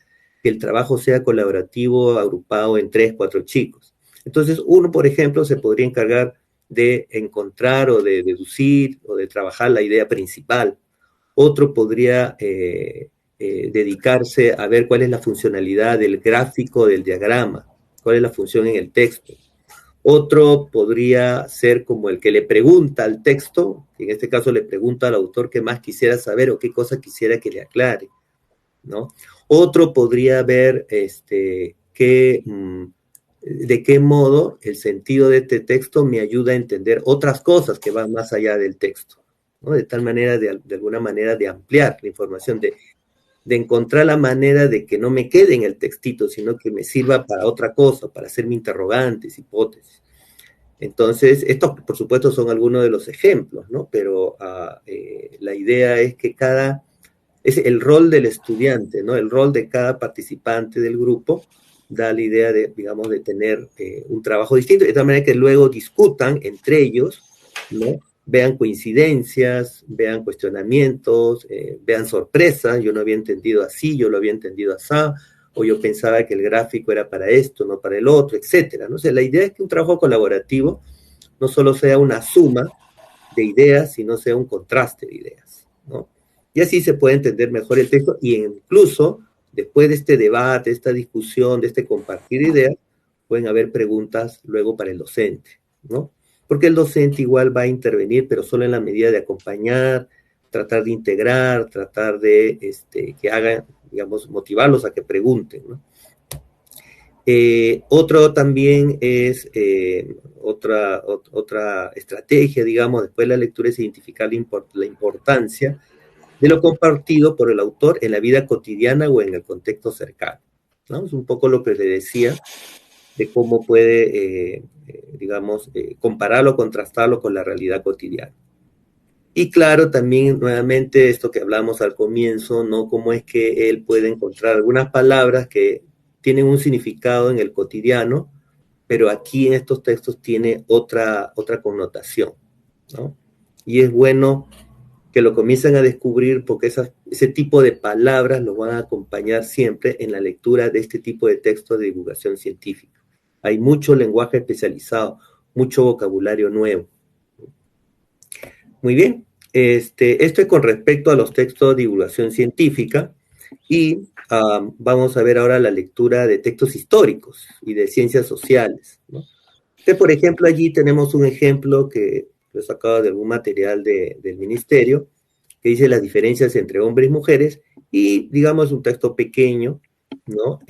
que el trabajo sea colaborativo, agrupado en 3, 4 chicos. Entonces, uno, por ejemplo, se podría encargar de encontrar o de deducir o de trabajar la idea principal. Otro podría dedicarse a ver cuál es la funcionalidad del gráfico, del diagrama, cuál es la función en el texto. Otro podría ser como el que le pregunta al texto, que en este caso le pregunta al autor qué más quisiera saber o qué cosa quisiera que le aclare, ¿no? Otro podría ver de qué modo el sentido de este texto me ayuda a entender otras cosas que van más allá del texto, ¿no? De tal manera, de alguna manera, de ampliar la información, de encontrar la manera de que no me quede en el textito, sino que me sirva para otra cosa, para hacerme interrogantes, hipótesis. Entonces, estos, por supuesto, son algunos de los ejemplos, ¿no? Pero la idea es que es el rol del estudiante, ¿no? El rol de cada participante del grupo da la idea de, digamos, de tener un trabajo distinto, de tal manera que luego discutan entre ellos, ¿no? Vean coincidencias, vean cuestionamientos, vean sorpresas, yo no había entendido así, yo lo había entendido así, o yo pensaba que el gráfico era para esto, no para el otro, etcétera, ¿no? O sea, la idea es que un trabajo colaborativo no solo sea una suma de ideas, sino sea un contraste de ideas, ¿no? Y así se puede entender mejor el texto, y incluso después de este debate, de esta discusión, de este compartir ideas, pueden haber preguntas luego para el docente, ¿no? Porque el docente igual va a intervenir, pero solo en la medida de acompañar, tratar de integrar, tratar de que hagan, digamos, motivarlos a que pregunten, ¿no? Otro también es otra estrategia, digamos, después de la lectura, es identificar la importancia de lo compartido por el autor en la vida cotidiana o en el contexto cercano, ¿no? Es un poco lo que le decía, de cómo puede, digamos, compararlo, contrastarlo con la realidad cotidiana. Y claro, también, nuevamente, esto que hablamos al comienzo, ¿no? Cómo es que él puede encontrar algunas palabras que tienen un significado en el cotidiano, pero aquí en estos textos tiene otra connotación, ¿no? Y es bueno que lo comiencen a descubrir porque ese tipo de palabras los van a acompañar siempre en la lectura de este tipo de textos de divulgación científica. Hay mucho lenguaje especializado, mucho vocabulario nuevo. Muy bien, esto es con respecto a los textos de divulgación científica y vamos a ver ahora la lectura de textos históricos y de ciencias sociales, ¿no? Entonces, por ejemplo, allí tenemos un ejemplo que lo he sacado de algún material del ministerio, que dice las diferencias entre hombres y mujeres, y digamos un texto pequeño, ¿no?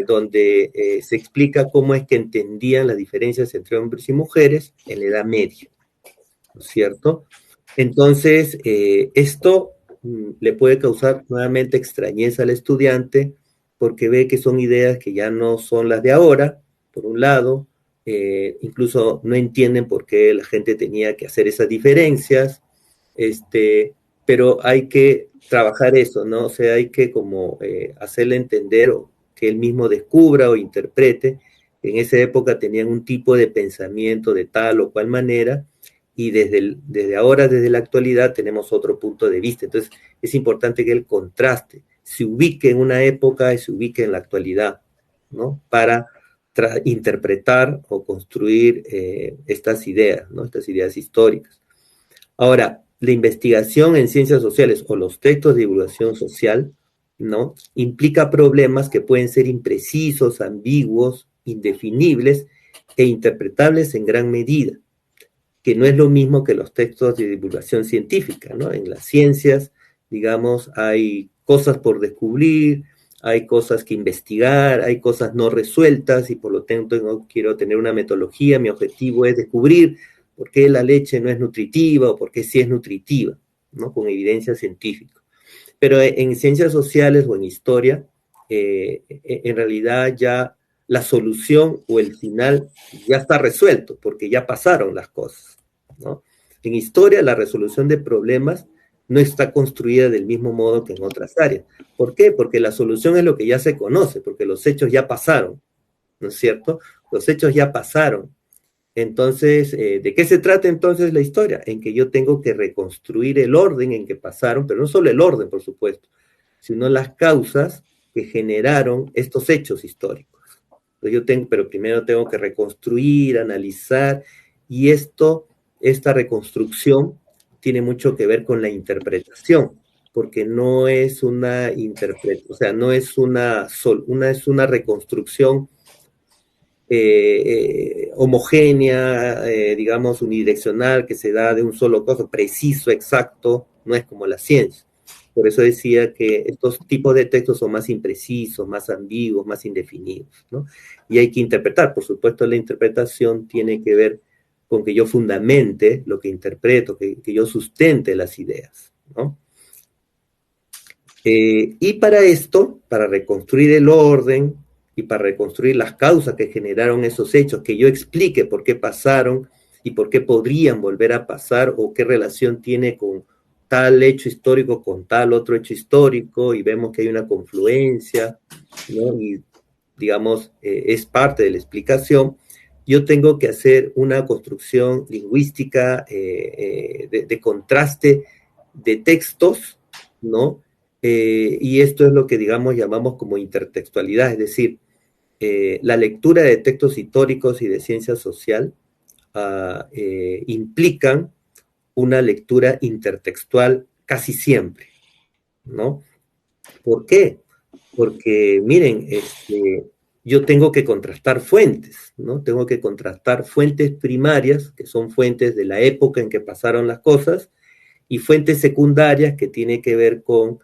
Donde se explica cómo es que entendían las diferencias entre hombres y mujeres en la Edad Media, ¿no es cierto? Entonces, esto le puede causar nuevamente extrañeza al estudiante, porque ve que son ideas que ya no son las de ahora, por un lado, incluso no entienden por qué la gente tenía que hacer esas diferencias, pero hay que trabajar eso, ¿no? O sea, hay que como hacerle entender o que él mismo descubra o interprete. En esa época tenían un tipo de pensamiento de tal o cual manera, y desde ahora, desde la actualidad, tenemos otro punto de vista. Entonces, es importante que el contraste se ubique en una época y se ubique en la actualidad, ¿no? Para interpretar o construir estas ideas, ¿no? Estas ideas históricas. Ahora, la investigación en ciencias sociales o los textos de divulgación social, ¿no? Implica problemas que pueden ser imprecisos, ambiguos, indefinibles e interpretables en gran medida, que no es lo mismo que los textos de divulgación científica, ¿no? En las ciencias, digamos, hay cosas por descubrir, hay cosas que investigar, hay cosas no resueltas y por lo tanto no quiero tener una metodología, mi objetivo es descubrir por qué la leche no es nutritiva o por qué sí es nutritiva, ¿no? Con evidencia científica. Pero en ciencias sociales o en historia, en realidad ya la solución o el final ya está resuelto, porque ya pasaron las cosas, ¿no? En historia, la resolución de problemas no está construida del mismo modo que en otras áreas. ¿Por qué? Porque la solución es lo que ya se conoce, porque los hechos ya pasaron, ¿no es cierto? Los hechos ya pasaron. Entonces, ¿de qué se trata entonces la historia? En que yo tengo que reconstruir el orden en que pasaron, pero no solo el orden, por supuesto, sino las causas que generaron estos hechos históricos. Entonces pero primero tengo que reconstruir, analizar, y esta reconstrucción tiene mucho que ver con la interpretación, porque no es una interpretación, o sea, no es es una reconstrucción homogénea, digamos, unidireccional, que se da de un solo cosa, preciso, exacto, no es como la ciencia. Por eso decía que estos tipos de textos son más imprecisos, más ambiguos, más indefinidos, ¿no? Y hay que interpretar. Por supuesto, la interpretación tiene que ver con que yo fundamente lo que interpreto, que yo sustente las ideas, ¿no? Y para esto, para reconstruir el orden y para reconstruir las causas que generaron esos hechos, que yo explique por qué pasaron y por qué podrían volver a pasar o qué relación tiene con tal hecho histórico con tal otro hecho histórico, y vemos que hay una confluencia, ¿no? Y digamos, es parte de la explicación. Yo tengo que hacer una construcción lingüística de contraste de textos, ¿no? Y esto es lo que, digamos, llamamos como intertextualidad, es decir, la lectura de textos históricos y de ciencia social implican una lectura intertextual casi siempre, ¿no? ¿Por qué? Porque, miren, yo tengo que contrastar fuentes, ¿no? Tengo que contrastar fuentes primarias, que son fuentes de la época en que pasaron las cosas, y fuentes secundarias que tienen que ver con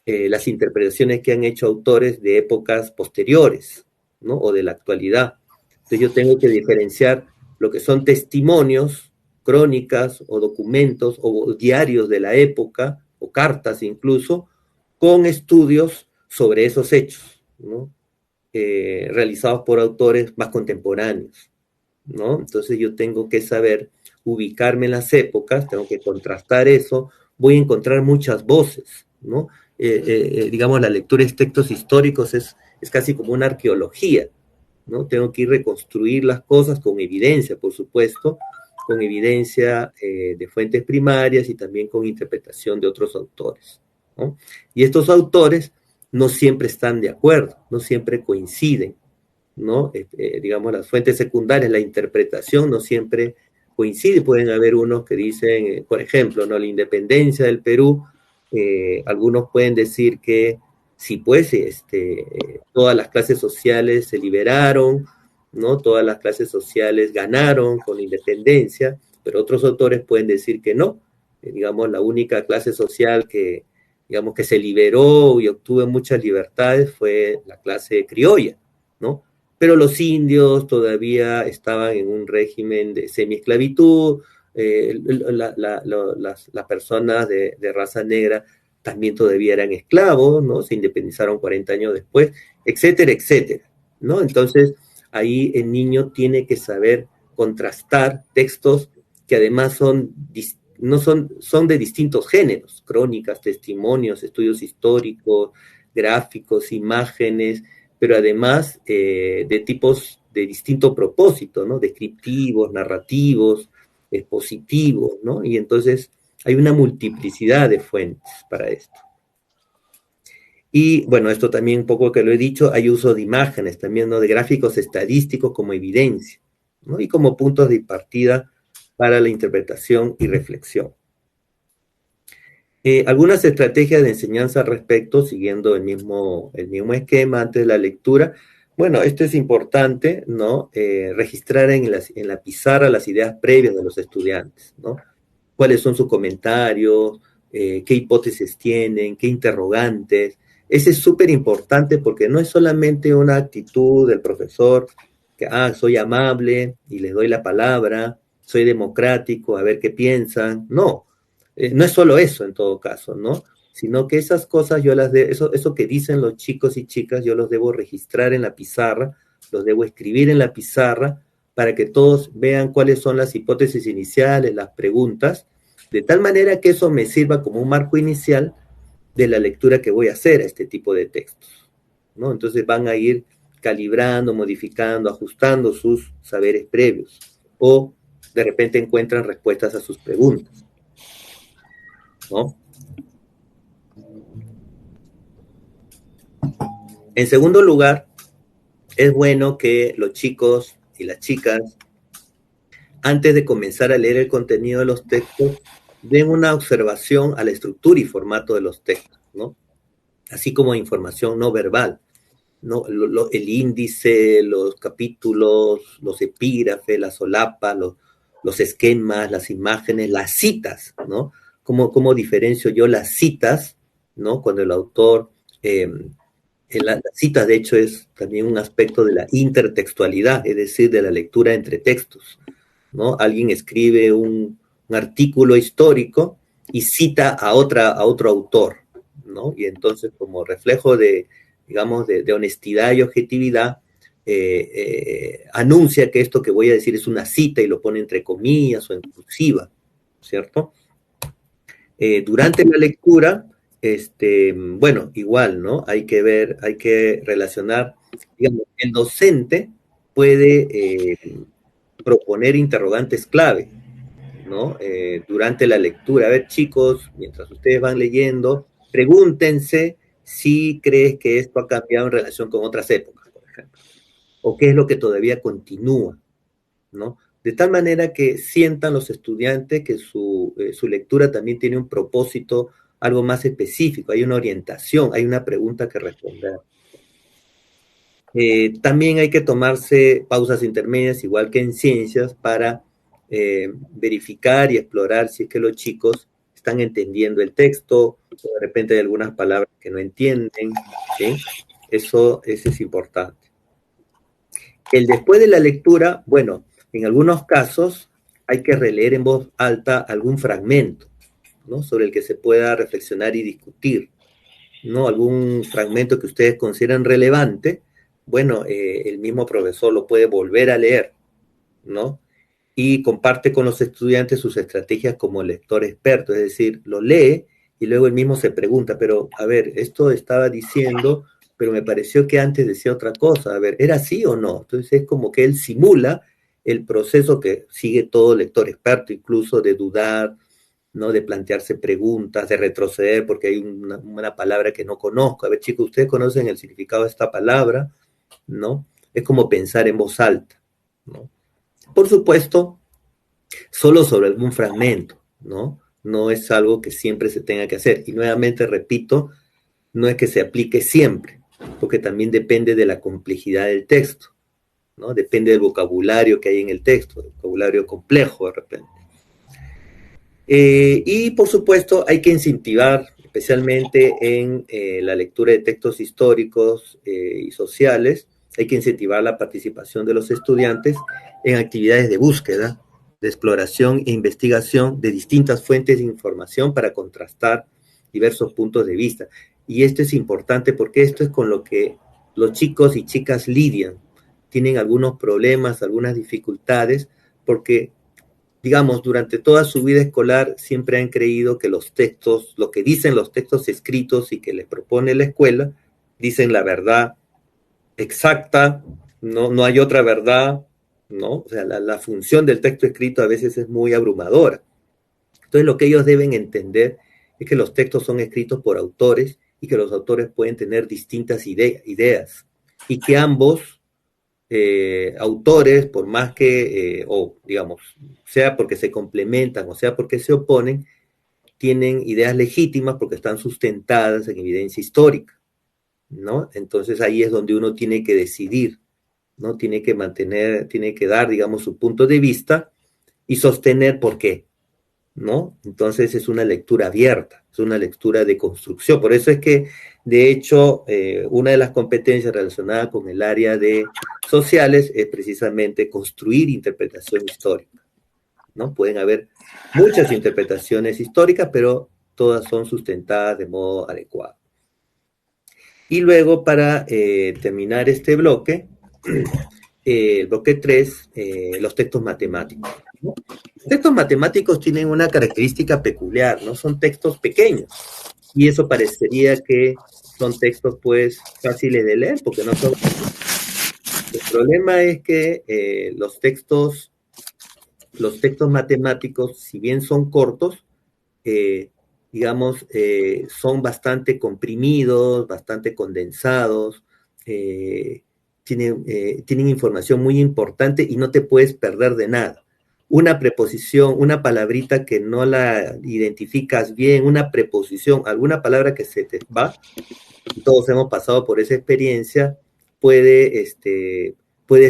las interpretaciones que han hecho autores de épocas posteriores, ¿no? O de la actualidad. Entonces yo tengo que diferenciar lo que son testimonios, crónicas o documentos o diarios de la época, o cartas incluso, con estudios sobre esos hechos, ¿no? Realizados por autores más contemporáneos, ¿no? Entonces yo tengo que saber ubicarme en las épocas, tengo que contrastar eso, voy a encontrar muchas voces, ¿no? Digamos, la lectura de textos históricos es casi como una arqueología, ¿no? Tengo que ir reconstruir las cosas con evidencia, por supuesto, con evidencia de fuentes primarias y también con interpretación de otros autores, ¿no? Y estos autores no siempre están de acuerdo, no siempre coinciden, ¿no? Digamos, las fuentes secundarias, la interpretación no siempre coincide. Pueden haber unos que dicen, por ejemplo, ¿no? La independencia del Perú, algunos pueden decir que sí, pues, todas las clases sociales se liberaron, ¿no? Todas las clases sociales ganaron con la independencia, pero otros autores pueden decir que no. Digamos, la única clase social que, digamos, que se liberó y obtuvo muchas libertades fue la clase criolla, ¿no? Pero los indios todavía estaban en un régimen de semiesclavitud, las personas de raza negra también todavía eran esclavos, ¿no? Se independizaron 40 años después. etcétera, etcétera, ¿no? Entonces, ahí el niño tiene que saber contrastar textos que además son de distintos géneros, crónicas, testimonios, estudios históricos, gráficos, imágenes, pero además de tipos de distinto propósito, ¿no? Descriptivos, narrativos, expositivos, ¿no? Y entonces hay una multiplicidad de fuentes para esto. Y bueno, esto también un poco que lo he dicho, hay uso de imágenes también, ¿no? De gráficos estadísticos como evidencia, ¿no? Y como puntos de partida para la interpretación y reflexión. Algunas estrategias de enseñanza al respecto, siguiendo el mismo esquema antes de la lectura. Bueno, esto es importante, ¿no? Registrar en la pizarra las ideas previas de los estudiantes, ¿no? Cuáles son sus comentarios, qué hipótesis tienen, qué interrogantes. Ese es súper importante porque no es solamente una actitud del profesor que, soy amable y les doy la palabra, soy democrático, a ver qué piensan. No, no es solo eso en todo caso, ¿no? Sino que esas cosas eso que dicen los chicos y chicas, yo los debo registrar en la pizarra, los debo escribir en la pizarra para que todos vean cuáles son las hipótesis iniciales, las preguntas, de tal manera que eso me sirva como un marco inicial de la lectura que voy a hacer a este tipo de textos, ¿no? Entonces van a ir calibrando, modificando, ajustando sus saberes previos, o de repente encuentran respuestas a sus preguntas, ¿no? En segundo lugar, es bueno que los chicos y las chicas, antes de comenzar a leer el contenido de los textos, den una observación a la estructura y formato de los textos, ¿no? Así como información no verbal, ¿no? El índice, los capítulos, los epígrafes, las solapas, los esquemas, las imágenes, las citas, ¿no? ¿Cómo diferencio yo las citas, ¿no? Cuando el autor... la cita, de hecho, es también un aspecto de la intertextualidad, es decir, de la lectura entre textos, ¿no? Alguien escribe un artículo histórico y cita a otro autor, ¿no? Y entonces, como reflejo digamos, de honestidad y objetividad, anuncia que esto que voy a decir es una cita y lo pone entre comillas o en cursiva, ¿cierto? Durante la lectura, bueno, igual, ¿no? Hay que relacionar, digamos, el docente puede proponer interrogantes clave, ¿no? Durante la lectura. A ver, chicos, mientras ustedes van leyendo, pregúntense si crees que esto ha cambiado en relación con otras épocas, por ejemplo, o qué es lo que todavía continúa, ¿no? De tal manera que sientan los estudiantes que su lectura también tiene un propósito, algo más específico, hay una orientación, hay una pregunta que responder. También hay que tomarse pausas intermedias, igual que en ciencias, para verificar y explorar si es que los chicos están entendiendo el texto, o de repente hay algunas palabras que no entienden, ¿sí? Eso es importante. Después de la lectura, bueno, en algunos casos hay que releer en voz alta algún fragmento, ¿no? Sobre el que se pueda reflexionar y discutir, ¿no? Algún fragmento que ustedes consideran relevante, bueno, el mismo profesor lo puede volver a leer, ¿no? Y comparte con los estudiantes sus estrategias como lector experto, es decir, lo lee y luego él mismo se pregunta, pero a ver, esto estaba diciendo, pero me pareció que antes decía otra cosa, a ver, ¿era así o no? Entonces es como que él simula el proceso que sigue todo lector experto, incluso de dudar, ¿no? De plantearse preguntas, de retroceder porque hay una palabra que no conozco. A ver, chicos, ¿ustedes conocen el significado de esta palabra? ¿No? Es como pensar en voz alta, ¿no? Por supuesto, solo sobre algún fragmento, ¿no? No es algo que siempre se tenga que hacer. Y nuevamente repito, no es que se aplique siempre, porque también depende de la complejidad del texto, ¿no? Depende del vocabulario que hay en el texto, el vocabulario complejo de repente. Y por supuesto hay que incentivar, especialmente en la lectura de textos históricos y sociales, hay que incentivar la participación de los estudiantes en actividades de búsqueda, de exploración e investigación de distintas fuentes de información para contrastar diversos puntos de vista. Y esto es importante porque esto es con lo que los chicos y chicas lidian, tienen algunos problemas, algunas dificultades, porque, digamos, durante toda su vida escolar siempre han creído que los textos, lo que dicen los textos escritos y que les propone la escuela, dicen la verdad exacta, no hay otra verdad, ¿no? O sea, la función del texto escrito a veces es muy abrumadora. Entonces, lo que ellos deben entender es que los textos son escritos por autores y que los autores pueden tener distintas ideas y que ambos autores, por más que, o digamos, sea porque se complementan o sea porque se oponen, tienen ideas legítimas porque están sustentadas en evidencia histórica, ¿no? Entonces ahí es donde uno tiene que decidir, ¿no? Tiene que dar, digamos, su punto de vista y sostener por qué, ¿no? Entonces es una lectura abierta, es una lectura de construcción. Por eso es que, de hecho, una de las competencias relacionadas con el área de sociales es precisamente construir interpretación histórica, ¿no? Pueden haber muchas interpretaciones históricas, pero todas son sustentadas de modo adecuado. Y luego, para terminar este bloque, el bloque 3, los textos matemáticos, ¿no? Los textos matemáticos tienen una característica peculiar, ¿no? Son textos pequeños, y eso parecería que son textos, pues, fáciles de leer, porque no son... El problema es que los textos matemáticos, si bien son cortos, digamos, son bastante comprimidos, bastante condensados, tienen información muy importante y no te puedes perder de nada. Una preposición, una palabrita que no la identificas bien, una preposición, alguna palabra que se te va, todos hemos pasado por esa experiencia, puede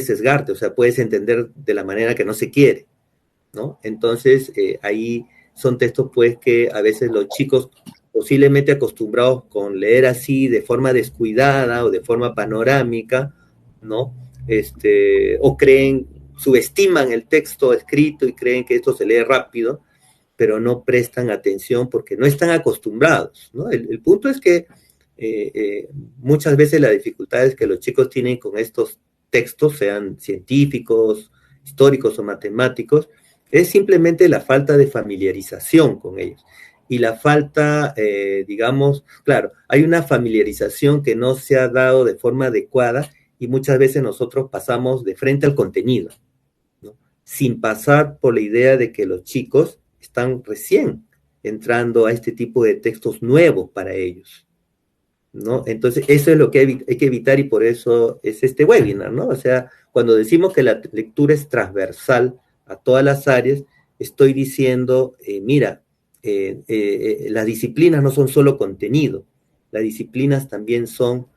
sesgarte, o sea, puedes entender de la manera que no se quiere, ¿no? Entonces, ahí son textos, pues, que a veces los chicos, posiblemente acostumbrados con leer así de forma descuidada o de forma panorámica, ¿no? O subestiman el texto escrito y creen que esto se lee rápido, pero no prestan atención porque no están acostumbrados, ¿no? El punto es que muchas veces la dificultad es que los chicos tienen con estos textos, sean científicos, históricos o matemáticos, es simplemente la falta de familiarización con ellos. Y la falta, digamos, claro, hay una familiarización que no se ha dado de forma adecuada y muchas veces nosotros pasamos de frente al contenido, ¿no? Sin pasar por la idea de que los chicos están recién entrando a este tipo de textos nuevos para ellos, ¿no? Entonces, eso es lo que hay que evitar y por eso es este webinar, ¿no? O sea, cuando decimos que la lectura es transversal a todas las áreas, estoy diciendo, mira, las disciplinas no son solo contenido, las disciplinas también son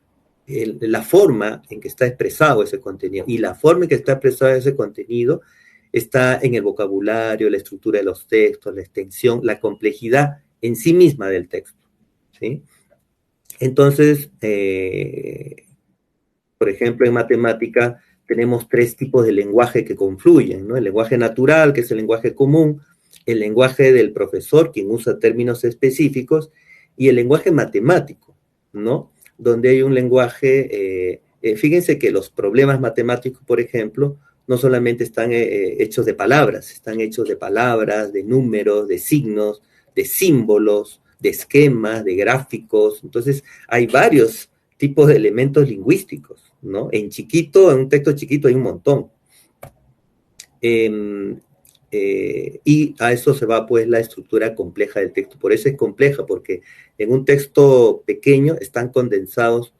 la forma en que está expresado ese contenido, y la forma en que está expresado ese contenido está en el vocabulario, la estructura de los textos, la extensión, la complejidad en sí misma del texto, ¿sí? Entonces, por ejemplo, en matemática tenemos 3 tipos de lenguaje que confluyen, ¿no? El lenguaje natural, que es el lenguaje común, el lenguaje del profesor, quien usa términos específicos, y el lenguaje matemático, ¿no? Donde hay un lenguaje, fíjense que los problemas matemáticos, por ejemplo, no solamente están hechos de palabras, están hechos de palabras, de números, de signos, de símbolos, de esquemas, de gráficos. Entonces, hay varios tipos de elementos lingüísticos, ¿no? En un texto chiquito hay un montón. Y a eso se va, pues, la estructura compleja del texto. Por eso es compleja, porque en un texto pequeño están condensados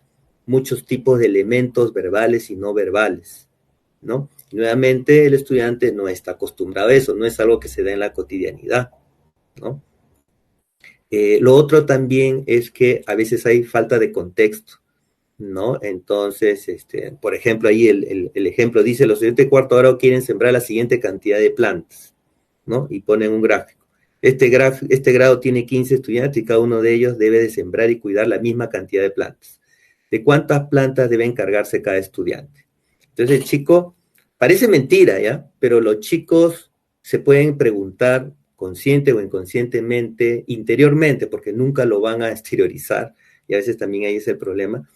muchos tipos de elementos verbales y no verbales, ¿no? Y nuevamente, el estudiante no está acostumbrado a eso, no es algo que se da en la cotidianidad, ¿no? Lo otro también es que a veces hay falta de contexto, ¿no? Entonces, por ejemplo, ahí el ejemplo dice, los estudiantes de cuarto grado quieren sembrar la siguiente cantidad de plantas, ¿no? Y ponen un gráfico. Este grado tiene 15 estudiantes y cada uno de ellos debe de sembrar y cuidar la misma cantidad de plantas. ¿De cuántas plantas debe encargarse cada estudiante? Entonces, el chico, parece mentira, ¿ya? Pero los chicos se pueden preguntar consciente o inconscientemente, interiormente, porque nunca lo van a exteriorizar, y a veces también ahí es el problema,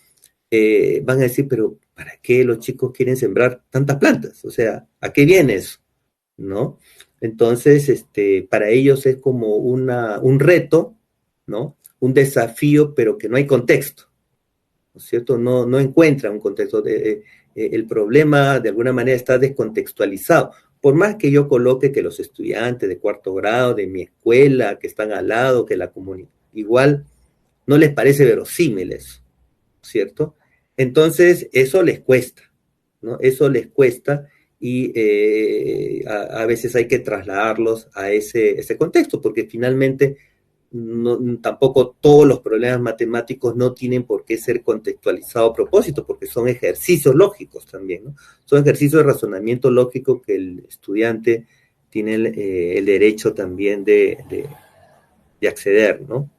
van a decir, pero ¿para qué los chicos quieren sembrar tantas plantas? O sea, ¿a qué viene eso? ¿No? Entonces, para ellos es como un reto, ¿no? Un desafío, pero que no hay contexto, ¿no es cierto? No encuentra un contexto. El problema, de alguna manera, está descontextualizado. Por más que yo coloque que los estudiantes de cuarto grado, de mi escuela, que están al lado, que la comunidad, igual no les parece verosímil eso, ¿cierto? Entonces, eso les cuesta, ¿no? Eso les cuesta y a veces hay que trasladarlos a ese contexto, porque finalmente tampoco todos los problemas matemáticos no tienen por qué ser contextualizados a propósito, porque son ejercicios lógicos también, ¿no? Son ejercicios de razonamiento lógico que el estudiante tiene el derecho también de acceder, ¿no?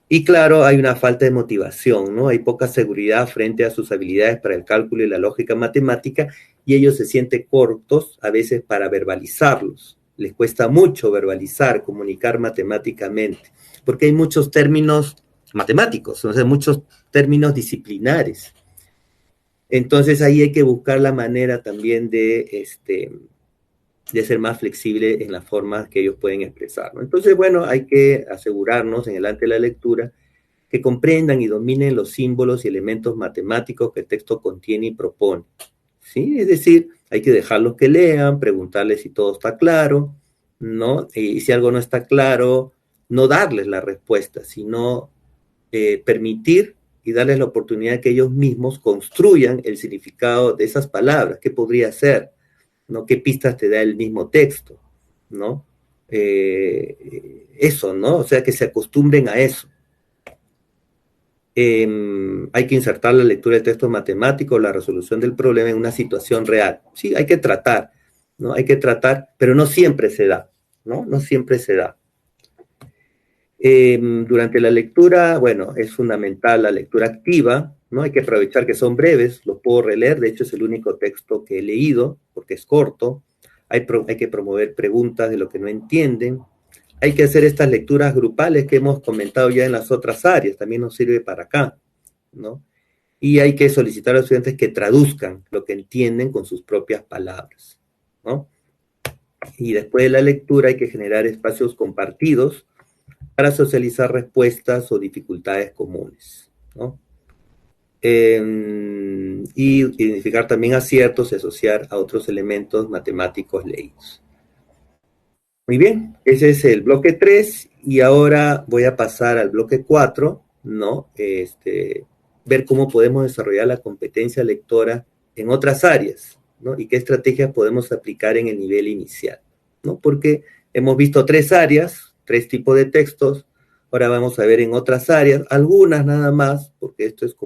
Y claro, hay una falta de motivación, ¿no? Hay poca seguridad frente a sus habilidades para el cálculo y la lógica matemática, y ellos se sienten cortos a veces para verbalizarlos. Les cuesta mucho verbalizar, comunicar matemáticamente, porque hay muchos términos matemáticos, o sea, muchos términos disciplinares. Entonces ahí hay que buscar la manera también de ser más flexible en las formas que ellos pueden expresar, ¿no? Entonces, bueno, hay que asegurarnos en el arte de la lectura que comprendan y dominen los símbolos y elementos matemáticos que el texto contiene y propone, ¿sí? Es decir, hay que dejarlos que lean, preguntarles si todo está claro, ¿no? Y si algo no está claro, no darles la respuesta, sino permitir y darles la oportunidad que ellos mismos construyan el significado de esas palabras. ¿Qué podría ser? ¿No? ¿Qué pistas te da el mismo texto? ¿No? Eso, ¿no? O sea, que se acostumbren a eso. Hay que insertar la lectura de textos matemáticos, la resolución del problema en una situación real. Sí, hay que tratar, ¿no? Hay que tratar, pero no siempre se da, ¿no? No siempre se da. Durante la lectura, bueno, es fundamental la lectura activa, ¿no? Hay que aprovechar que son breves, los puedo releer, de hecho es el único texto que he leído, porque es corto. Hay que promover preguntas de lo que no entienden. Hay que hacer estas lecturas grupales que hemos comentado ya en las otras áreas, también nos sirve para acá, ¿no? Y hay que solicitar a los estudiantes que traduzcan lo que entienden con sus propias palabras, ¿no? Y después de la lectura hay que generar espacios compartidos para socializar respuestas o dificultades comunes, ¿no? Y identificar también aciertos y asociar a otros elementos matemáticos leídos. Muy bien, ese es el bloque 3 y ahora voy a pasar al bloque 4, ¿no? Ver cómo podemos desarrollar la competencia lectora en otras áreas, ¿no? Y qué estrategias podemos aplicar en el nivel inicial, ¿no? Porque hemos visto 3 áreas, 3 tipos de textos, ahora vamos a ver en otras áreas, algunas nada más, porque esto es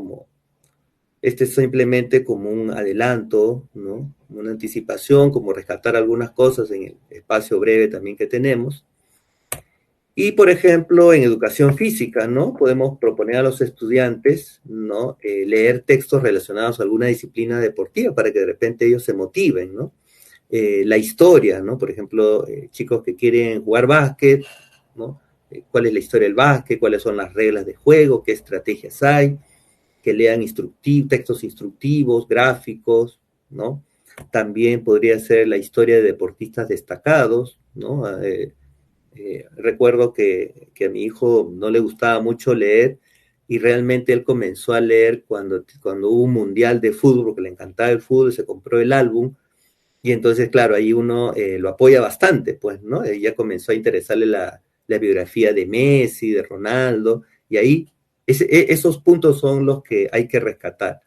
simplemente como un adelanto, ¿no? Una anticipación, como rescatar algunas cosas en el espacio breve también que tenemos. Y, por ejemplo, en educación física, ¿no? Podemos proponer a los estudiantes, ¿no? Leer textos relacionados a alguna disciplina deportiva para que de repente ellos se motiven, ¿no? La historia, ¿no? Por ejemplo, chicos que quieren jugar básquet, ¿no? ¿Cuál es la historia del básquet? ¿Cuáles son las reglas de juego? ¿Qué estrategias hay? Que lean textos instructivos, gráficos, ¿no? También podría ser la historia de deportistas destacados, ¿no? Recuerdo que a mi hijo no le gustaba mucho leer y realmente él comenzó a leer cuando hubo un mundial de fútbol, porque le encantaba el fútbol, se compró el álbum y entonces, claro, ahí uno lo apoya bastante, pues, ¿no? Ya comenzó a interesarle la biografía de Messi, de Ronaldo, y ahí esos puntos son los que hay que rescatar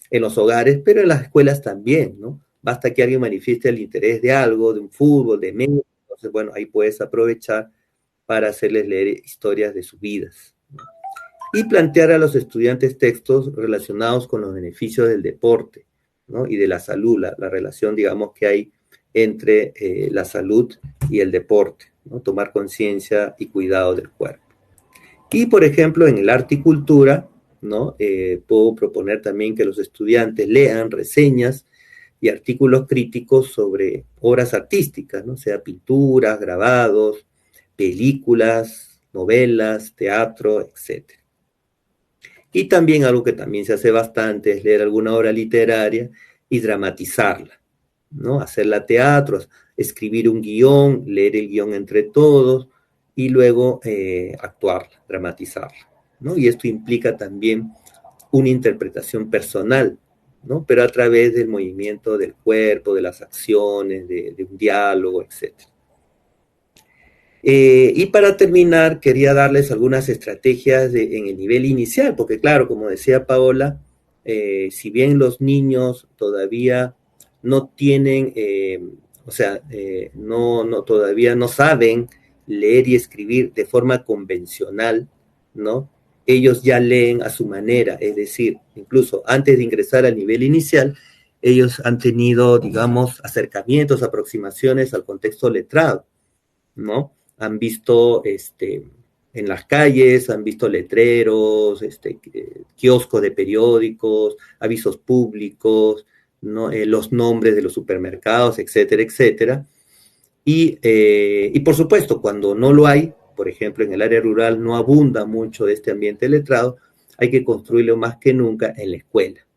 en los hogares, pero en las escuelas también, ¿no? Basta que alguien manifieste el interés de algo, de un fútbol, de Messi, entonces, bueno, ahí puedes aprovechar para hacerles leer historias de sus vidas, ¿no? Y plantear a los estudiantes textos relacionados con los beneficios del deporte, ¿no? Y de la salud, la relación, digamos, que hay entre la salud y el deporte, ¿no? Tomar conciencia y cuidado del cuerpo. Y, por ejemplo, en el arte y cultura, ¿no? Puedo proponer también que los estudiantes lean reseñas y artículos críticos sobre obras artísticas, ¿no? Sea pinturas, grabados, películas, novelas, teatro, etc. Y también algo que también se hace bastante es leer alguna obra literaria y dramatizarla, ¿no? Hacerla teatro, escribir un guión, leer el guión entre todos y luego actuarla, dramatizarla, ¿no? Y esto implica también una interpretación personal, ¿no? Pero a través del movimiento del cuerpo, de las acciones, de un diálogo, etc. Y para terminar, quería darles algunas estrategias en el nivel inicial, porque claro, como decía Paola, si bien los niños todavía no tienen, todavía no saben leer y escribir de forma convencional, ¿no? Ellos ya leen a su manera, es decir, incluso antes de ingresar al nivel inicial, ellos han tenido, digamos, acercamientos, aproximaciones al contexto letrado, ¿no? Han visto en las calles, han visto letreros, kioscos de periódicos, avisos públicos, ¿no? Los nombres de los supermercados, etcétera, etcétera. Y por supuesto, cuando no lo hay, por ejemplo, en el área rural no abunda mucho de este ambiente letrado, hay que construirlo más que nunca en la escuela,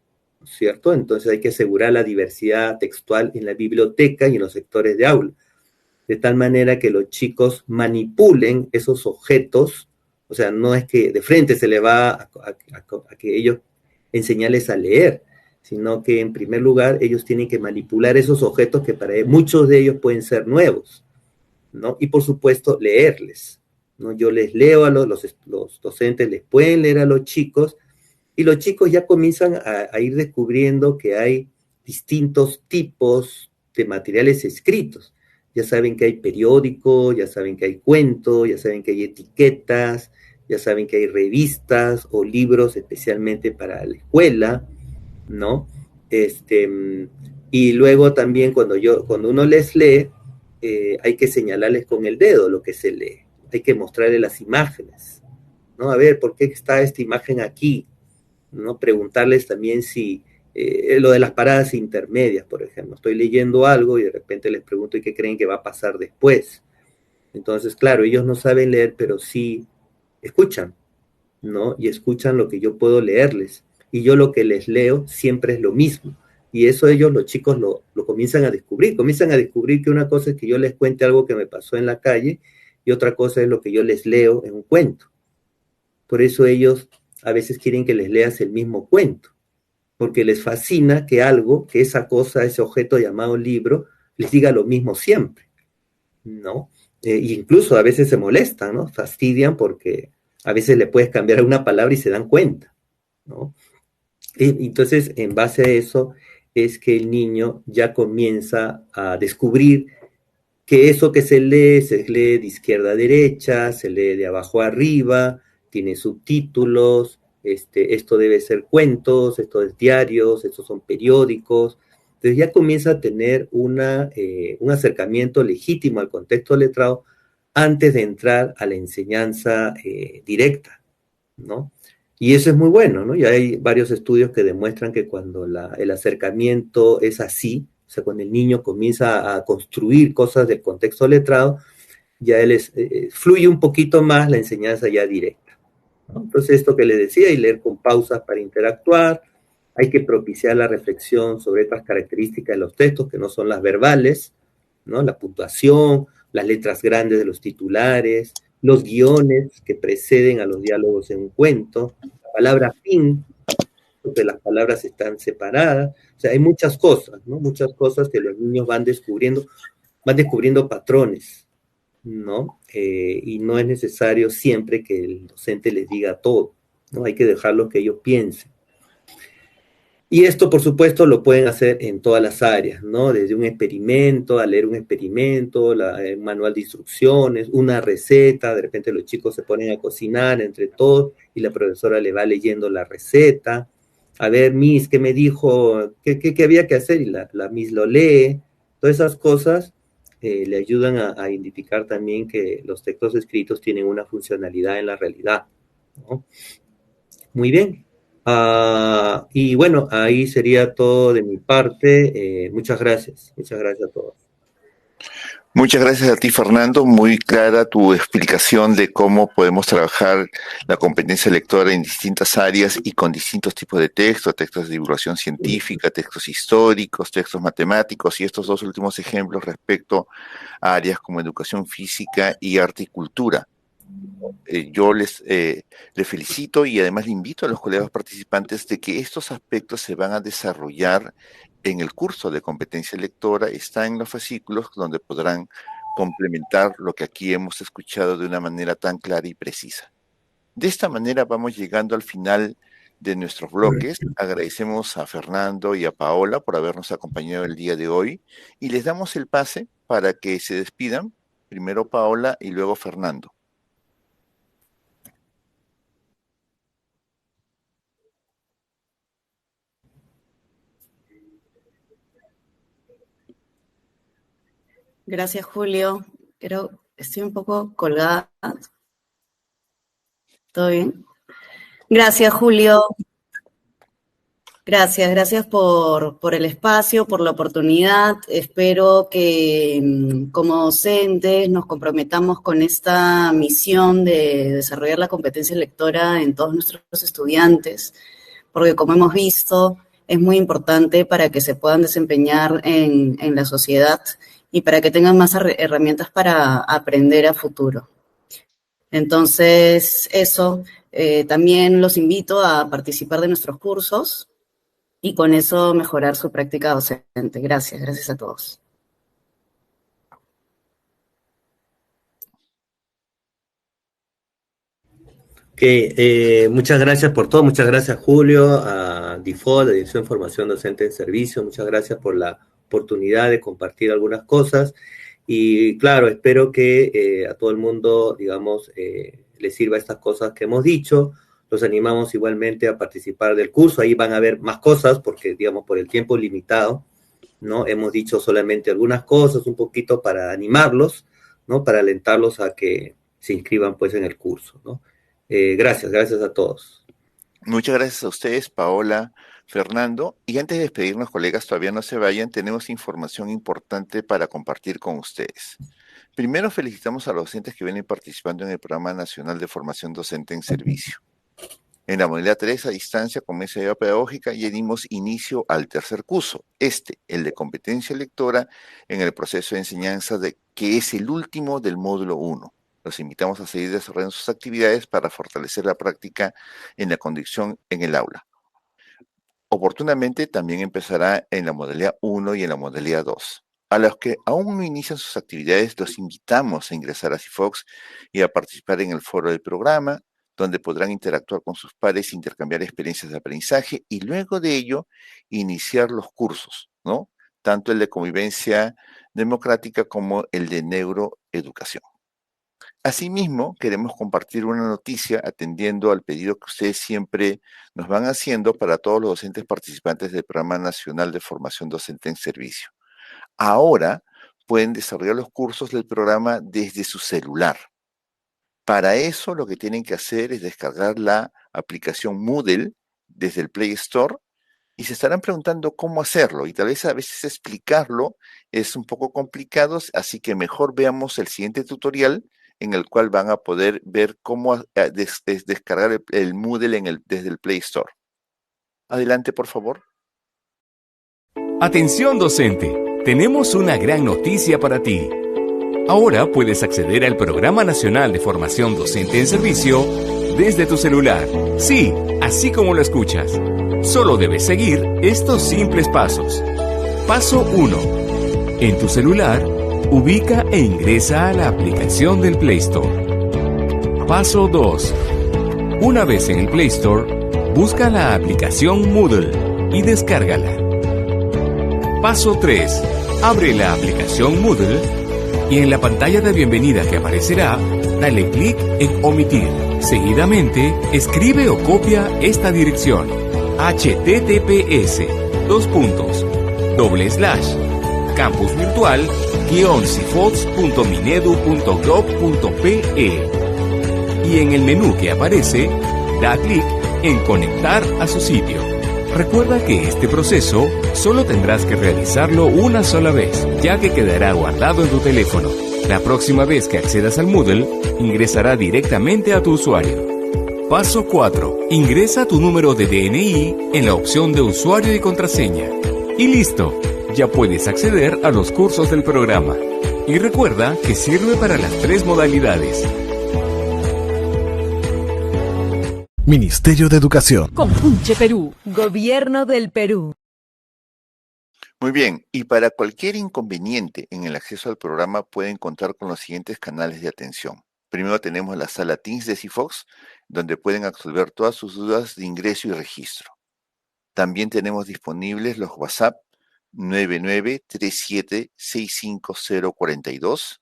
¿cierto? Entonces hay que asegurar la diversidad textual en la biblioteca y en los sectores de aula, de tal manera que los chicos manipulen esos objetos, o sea, no es que de frente se le va a que ellos enseñarles a leer, sino que en primer lugar ellos tienen que manipular esos objetos que para muchos de ellos pueden ser nuevos, ¿no? Y por supuesto leerles, ¿no? Yo les leo a los docentes, les pueden leer a los chicos, y los chicos ya comienzan a ir descubriendo que hay distintos tipos de materiales escritos. Ya saben que hay periódicos, ya saben que hay cuentos, ya saben que hay etiquetas, ya saben que hay revistas o libros especialmente para la escuela, ¿no? Y luego también cuando uno les lee, hay que señalarles con el dedo lo que se lee, hay que mostrarles las imágenes, ¿no? A ver, ¿por qué está esta imagen aquí? ¿No? Preguntarles también si lo de las paradas intermedias, por ejemplo, estoy leyendo algo y de repente les pregunto y qué creen que va a pasar después. Entonces, claro, ellos no saben leer, pero sí escuchan, ¿no? Y escuchan lo que yo puedo leerles. Y yo lo que les leo siempre es lo mismo. Y eso ellos, los chicos, lo comienzan a descubrir. Comienzan a descubrir que una cosa es que yo les cuente algo que me pasó en la calle y otra cosa es lo que yo les leo en un cuento. Por eso ellos a veces quieren que les leas el mismo cuento, porque les fascina que algo, que esa cosa, ese objeto llamado libro, les diga lo mismo siempre, ¿no? Incluso a veces se molestan, ¿no? Fastidian porque a veces le puedes cambiar una palabra y se dan cuenta, ¿no? Entonces, en base a eso, es que el niño ya comienza a descubrir que eso que se lee de izquierda a derecha, se lee de abajo a arriba, tiene subtítulos, esto debe ser cuentos, esto es diarios, estos son periódicos. Entonces ya comienza a tener un acercamiento legítimo al contexto letrado antes de entrar a la enseñanza directa, ¿no? Y eso es muy bueno, ¿no? Y hay varios estudios que demuestran que cuando el acercamiento es así, o sea, cuando el niño comienza a construir cosas del contexto letrado, ya fluye un poquito más la enseñanza ya directa, ¿no? Entonces, esto que les decía, y leer con pausas para interactuar, hay que propiciar la reflexión sobre otras características de los textos que no son las verbales, ¿no? La puntuación, las letras grandes de los titulares, los guiones que preceden a los diálogos en un cuento, la palabra fin, porque las palabras están separadas, o sea, hay muchas cosas, ¿no? Muchas cosas que los niños van descubriendo patrones, ¿no? Y no es necesario siempre que el docente les diga todo, ¿no? Hay que dejarlo que ellos piensen. Y esto, por supuesto, lo pueden hacer en todas las áreas, ¿no? Desde un experimento, a leer un experimento, el manual de instrucciones, una receta, de repente los chicos se ponen a cocinar entre todos y la profesora le va leyendo la receta. A ver, Miss, ¿qué me dijo? ¿Qué había que hacer? Y la Miss lo lee. Todas esas cosas le ayudan a identificar también que los textos escritos tienen una funcionalidad en la realidad, ¿no? Muy bien. Y bueno, ahí sería todo de mi parte. Muchas gracias a todos. Muchas gracias a ti, Fernando. Muy clara tu explicación de cómo podemos trabajar la competencia lectora en distintas áreas y con distintos tipos de textos, textos de divulgación científica, textos históricos, textos matemáticos y estos dos últimos ejemplos respecto a áreas como educación física y arte y cultura. Yo les felicito y además le invito a los colegas participantes de que estos aspectos se van a desarrollar en el curso de competencia lectora, está en los fascículos donde podrán complementar lo que aquí hemos escuchado de una manera tan clara y precisa. De esta manera vamos llegando al final de nuestros bloques. Agradecemos a Fernando y a Paola por habernos acompañado el día de hoy y les damos el pase para que se despidan, primero Paola y luego Fernando. Gracias, Julio. Creo que estoy un poco colgada. ¿Todo bien? Gracias, Julio. Gracias por el espacio, por la oportunidad. Espero que como docentes nos comprometamos con esta misión de desarrollar la competencia lectora en todos nuestros estudiantes, porque como hemos visto, es muy importante para que se puedan desempeñar en la sociedad y para que tengan más herramientas para aprender a futuro. Entonces, eso, también los invito a participar de nuestros cursos y con eso mejorar su práctica docente. Gracias a todos. Muchas gracias por todo, muchas gracias Julio, a DIFOD, de Dirección de Formación Docente en Servicio, muchas gracias por la oportunidad de compartir algunas cosas y claro, espero que a todo el mundo, digamos, les sirva estas cosas que hemos dicho. Los animamos igualmente a participar del curso, ahí van a ver más cosas porque, digamos, por el tiempo limitado, ¿no? Hemos dicho solamente algunas cosas, un poquito para animarlos, ¿no? Para alentarlos a que se inscriban, pues, en el curso, ¿no? Gracias a todos. Muchas gracias a ustedes, Paola, Fernando. Y antes de despedirnos, colegas, todavía no se vayan, tenemos información importante para compartir con ustedes. Primero, felicitamos a los docentes que vienen participando en el Programa Nacional de Formación Docente en Servicio. En la modalidad 3, a distancia, con mesa de ayuda pedagógica, ya dimos inicio al tercer curso, el de competencia lectora en el proceso de enseñanza, que es el último del módulo 1. Los invitamos a seguir desarrollando sus actividades para fortalecer la práctica en la conducción en el aula. Oportunamente también empezará en la modalidad 1 y en la modalidad 2. A los que aún no inician sus actividades, los invitamos a ingresar a CIFOX y a participar en el foro del programa, donde podrán interactuar con sus pares, intercambiar experiencias de aprendizaje y luego de ello iniciar los cursos, ¿no? Tanto el de convivencia democrática como el de neuroeducación. Asimismo, queremos compartir una noticia atendiendo al pedido que ustedes siempre nos van haciendo para todos los docentes participantes del Programa Nacional de Formación Docente en Servicio. Ahora pueden desarrollar los cursos del programa desde su celular. Para eso lo que tienen que hacer es descargar la aplicación Moodle desde el Play Store y se estarán preguntando cómo hacerlo y tal vez a veces explicarlo es un poco complicado, así que mejor veamos el siguiente tutorial en el cual van a poder ver cómo descargar el Moodle desde el Play Store. Adelante, por favor. Atención docente, tenemos una gran noticia para ti. Ahora puedes acceder al Programa Nacional de Formación Docente en Servicio desde tu celular. Sí, así como lo escuchas. Solo debes seguir estos simples pasos. Paso 1. En tu celular, ubica e ingresa a la aplicación del Play Store. Paso 2. Una vez en el Play Store, busca la aplicación Moodle y descárgala. Paso 3. Abre la aplicación Moodle y en la pantalla de bienvenida que aparecerá, dale clic en omitir. Seguidamente, escribe o copia esta dirección: https://campusvirtual-cifox.minedu.gov.pe y en el menú que aparece, da clic en conectar a su sitio. Recuerda que este proceso solo tendrás que realizarlo una sola vez, ya que quedará guardado en tu teléfono. La próxima vez que accedas al Moodle, ingresará directamente a tu usuario. Paso 4. Ingresa tu número de DNI en la opción de usuario y contraseña. Y listo, ya puedes acceder a los cursos del programa. Y recuerda que sirve para las 3 modalidades. Ministerio de Educación. Compunche Perú. Gobierno del Perú. Muy bien, y para cualquier inconveniente en el acceso al programa pueden contar con los siguientes canales de atención. Primero tenemos la sala Teams de Sigfox, donde pueden absolver todas sus dudas de ingreso y registro. También tenemos disponibles los WhatsApp 9937654042,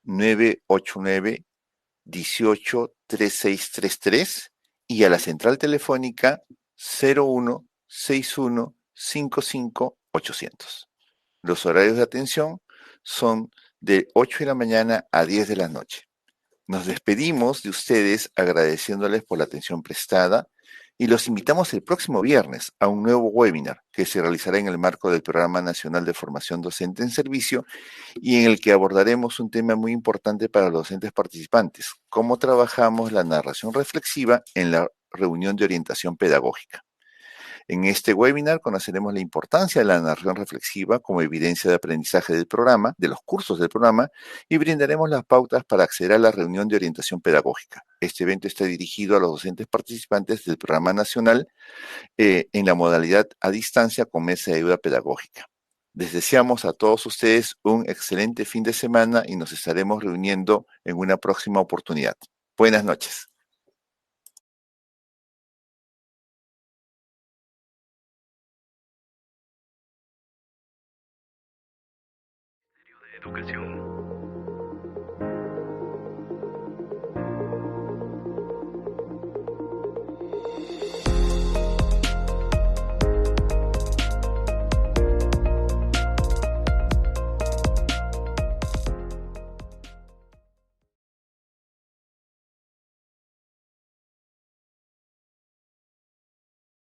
989-183633 y a la central telefónica 016155-800. Los horarios de atención son de 8 de la mañana a 10 de la noche. Nos despedimos de ustedes agradeciéndoles por la atención prestada y los invitamos el próximo viernes a un nuevo webinar que se realizará en el marco del Programa Nacional de Formación Docente en Servicio y en el que abordaremos un tema muy importante para los docentes participantes: cómo trabajamos la narración reflexiva en la reunión de orientación pedagógica. En este webinar conoceremos la importancia de la narración reflexiva como evidencia de aprendizaje del programa, de los cursos del programa, y brindaremos las pautas para acceder a la reunión de orientación pedagógica. Este evento está dirigido a los docentes participantes del Programa Nacional en la modalidad a distancia con mesa de ayuda pedagógica. Les deseamos a todos ustedes un excelente fin de semana y nos estaremos reuniendo en una próxima oportunidad. Buenas noches. Educación.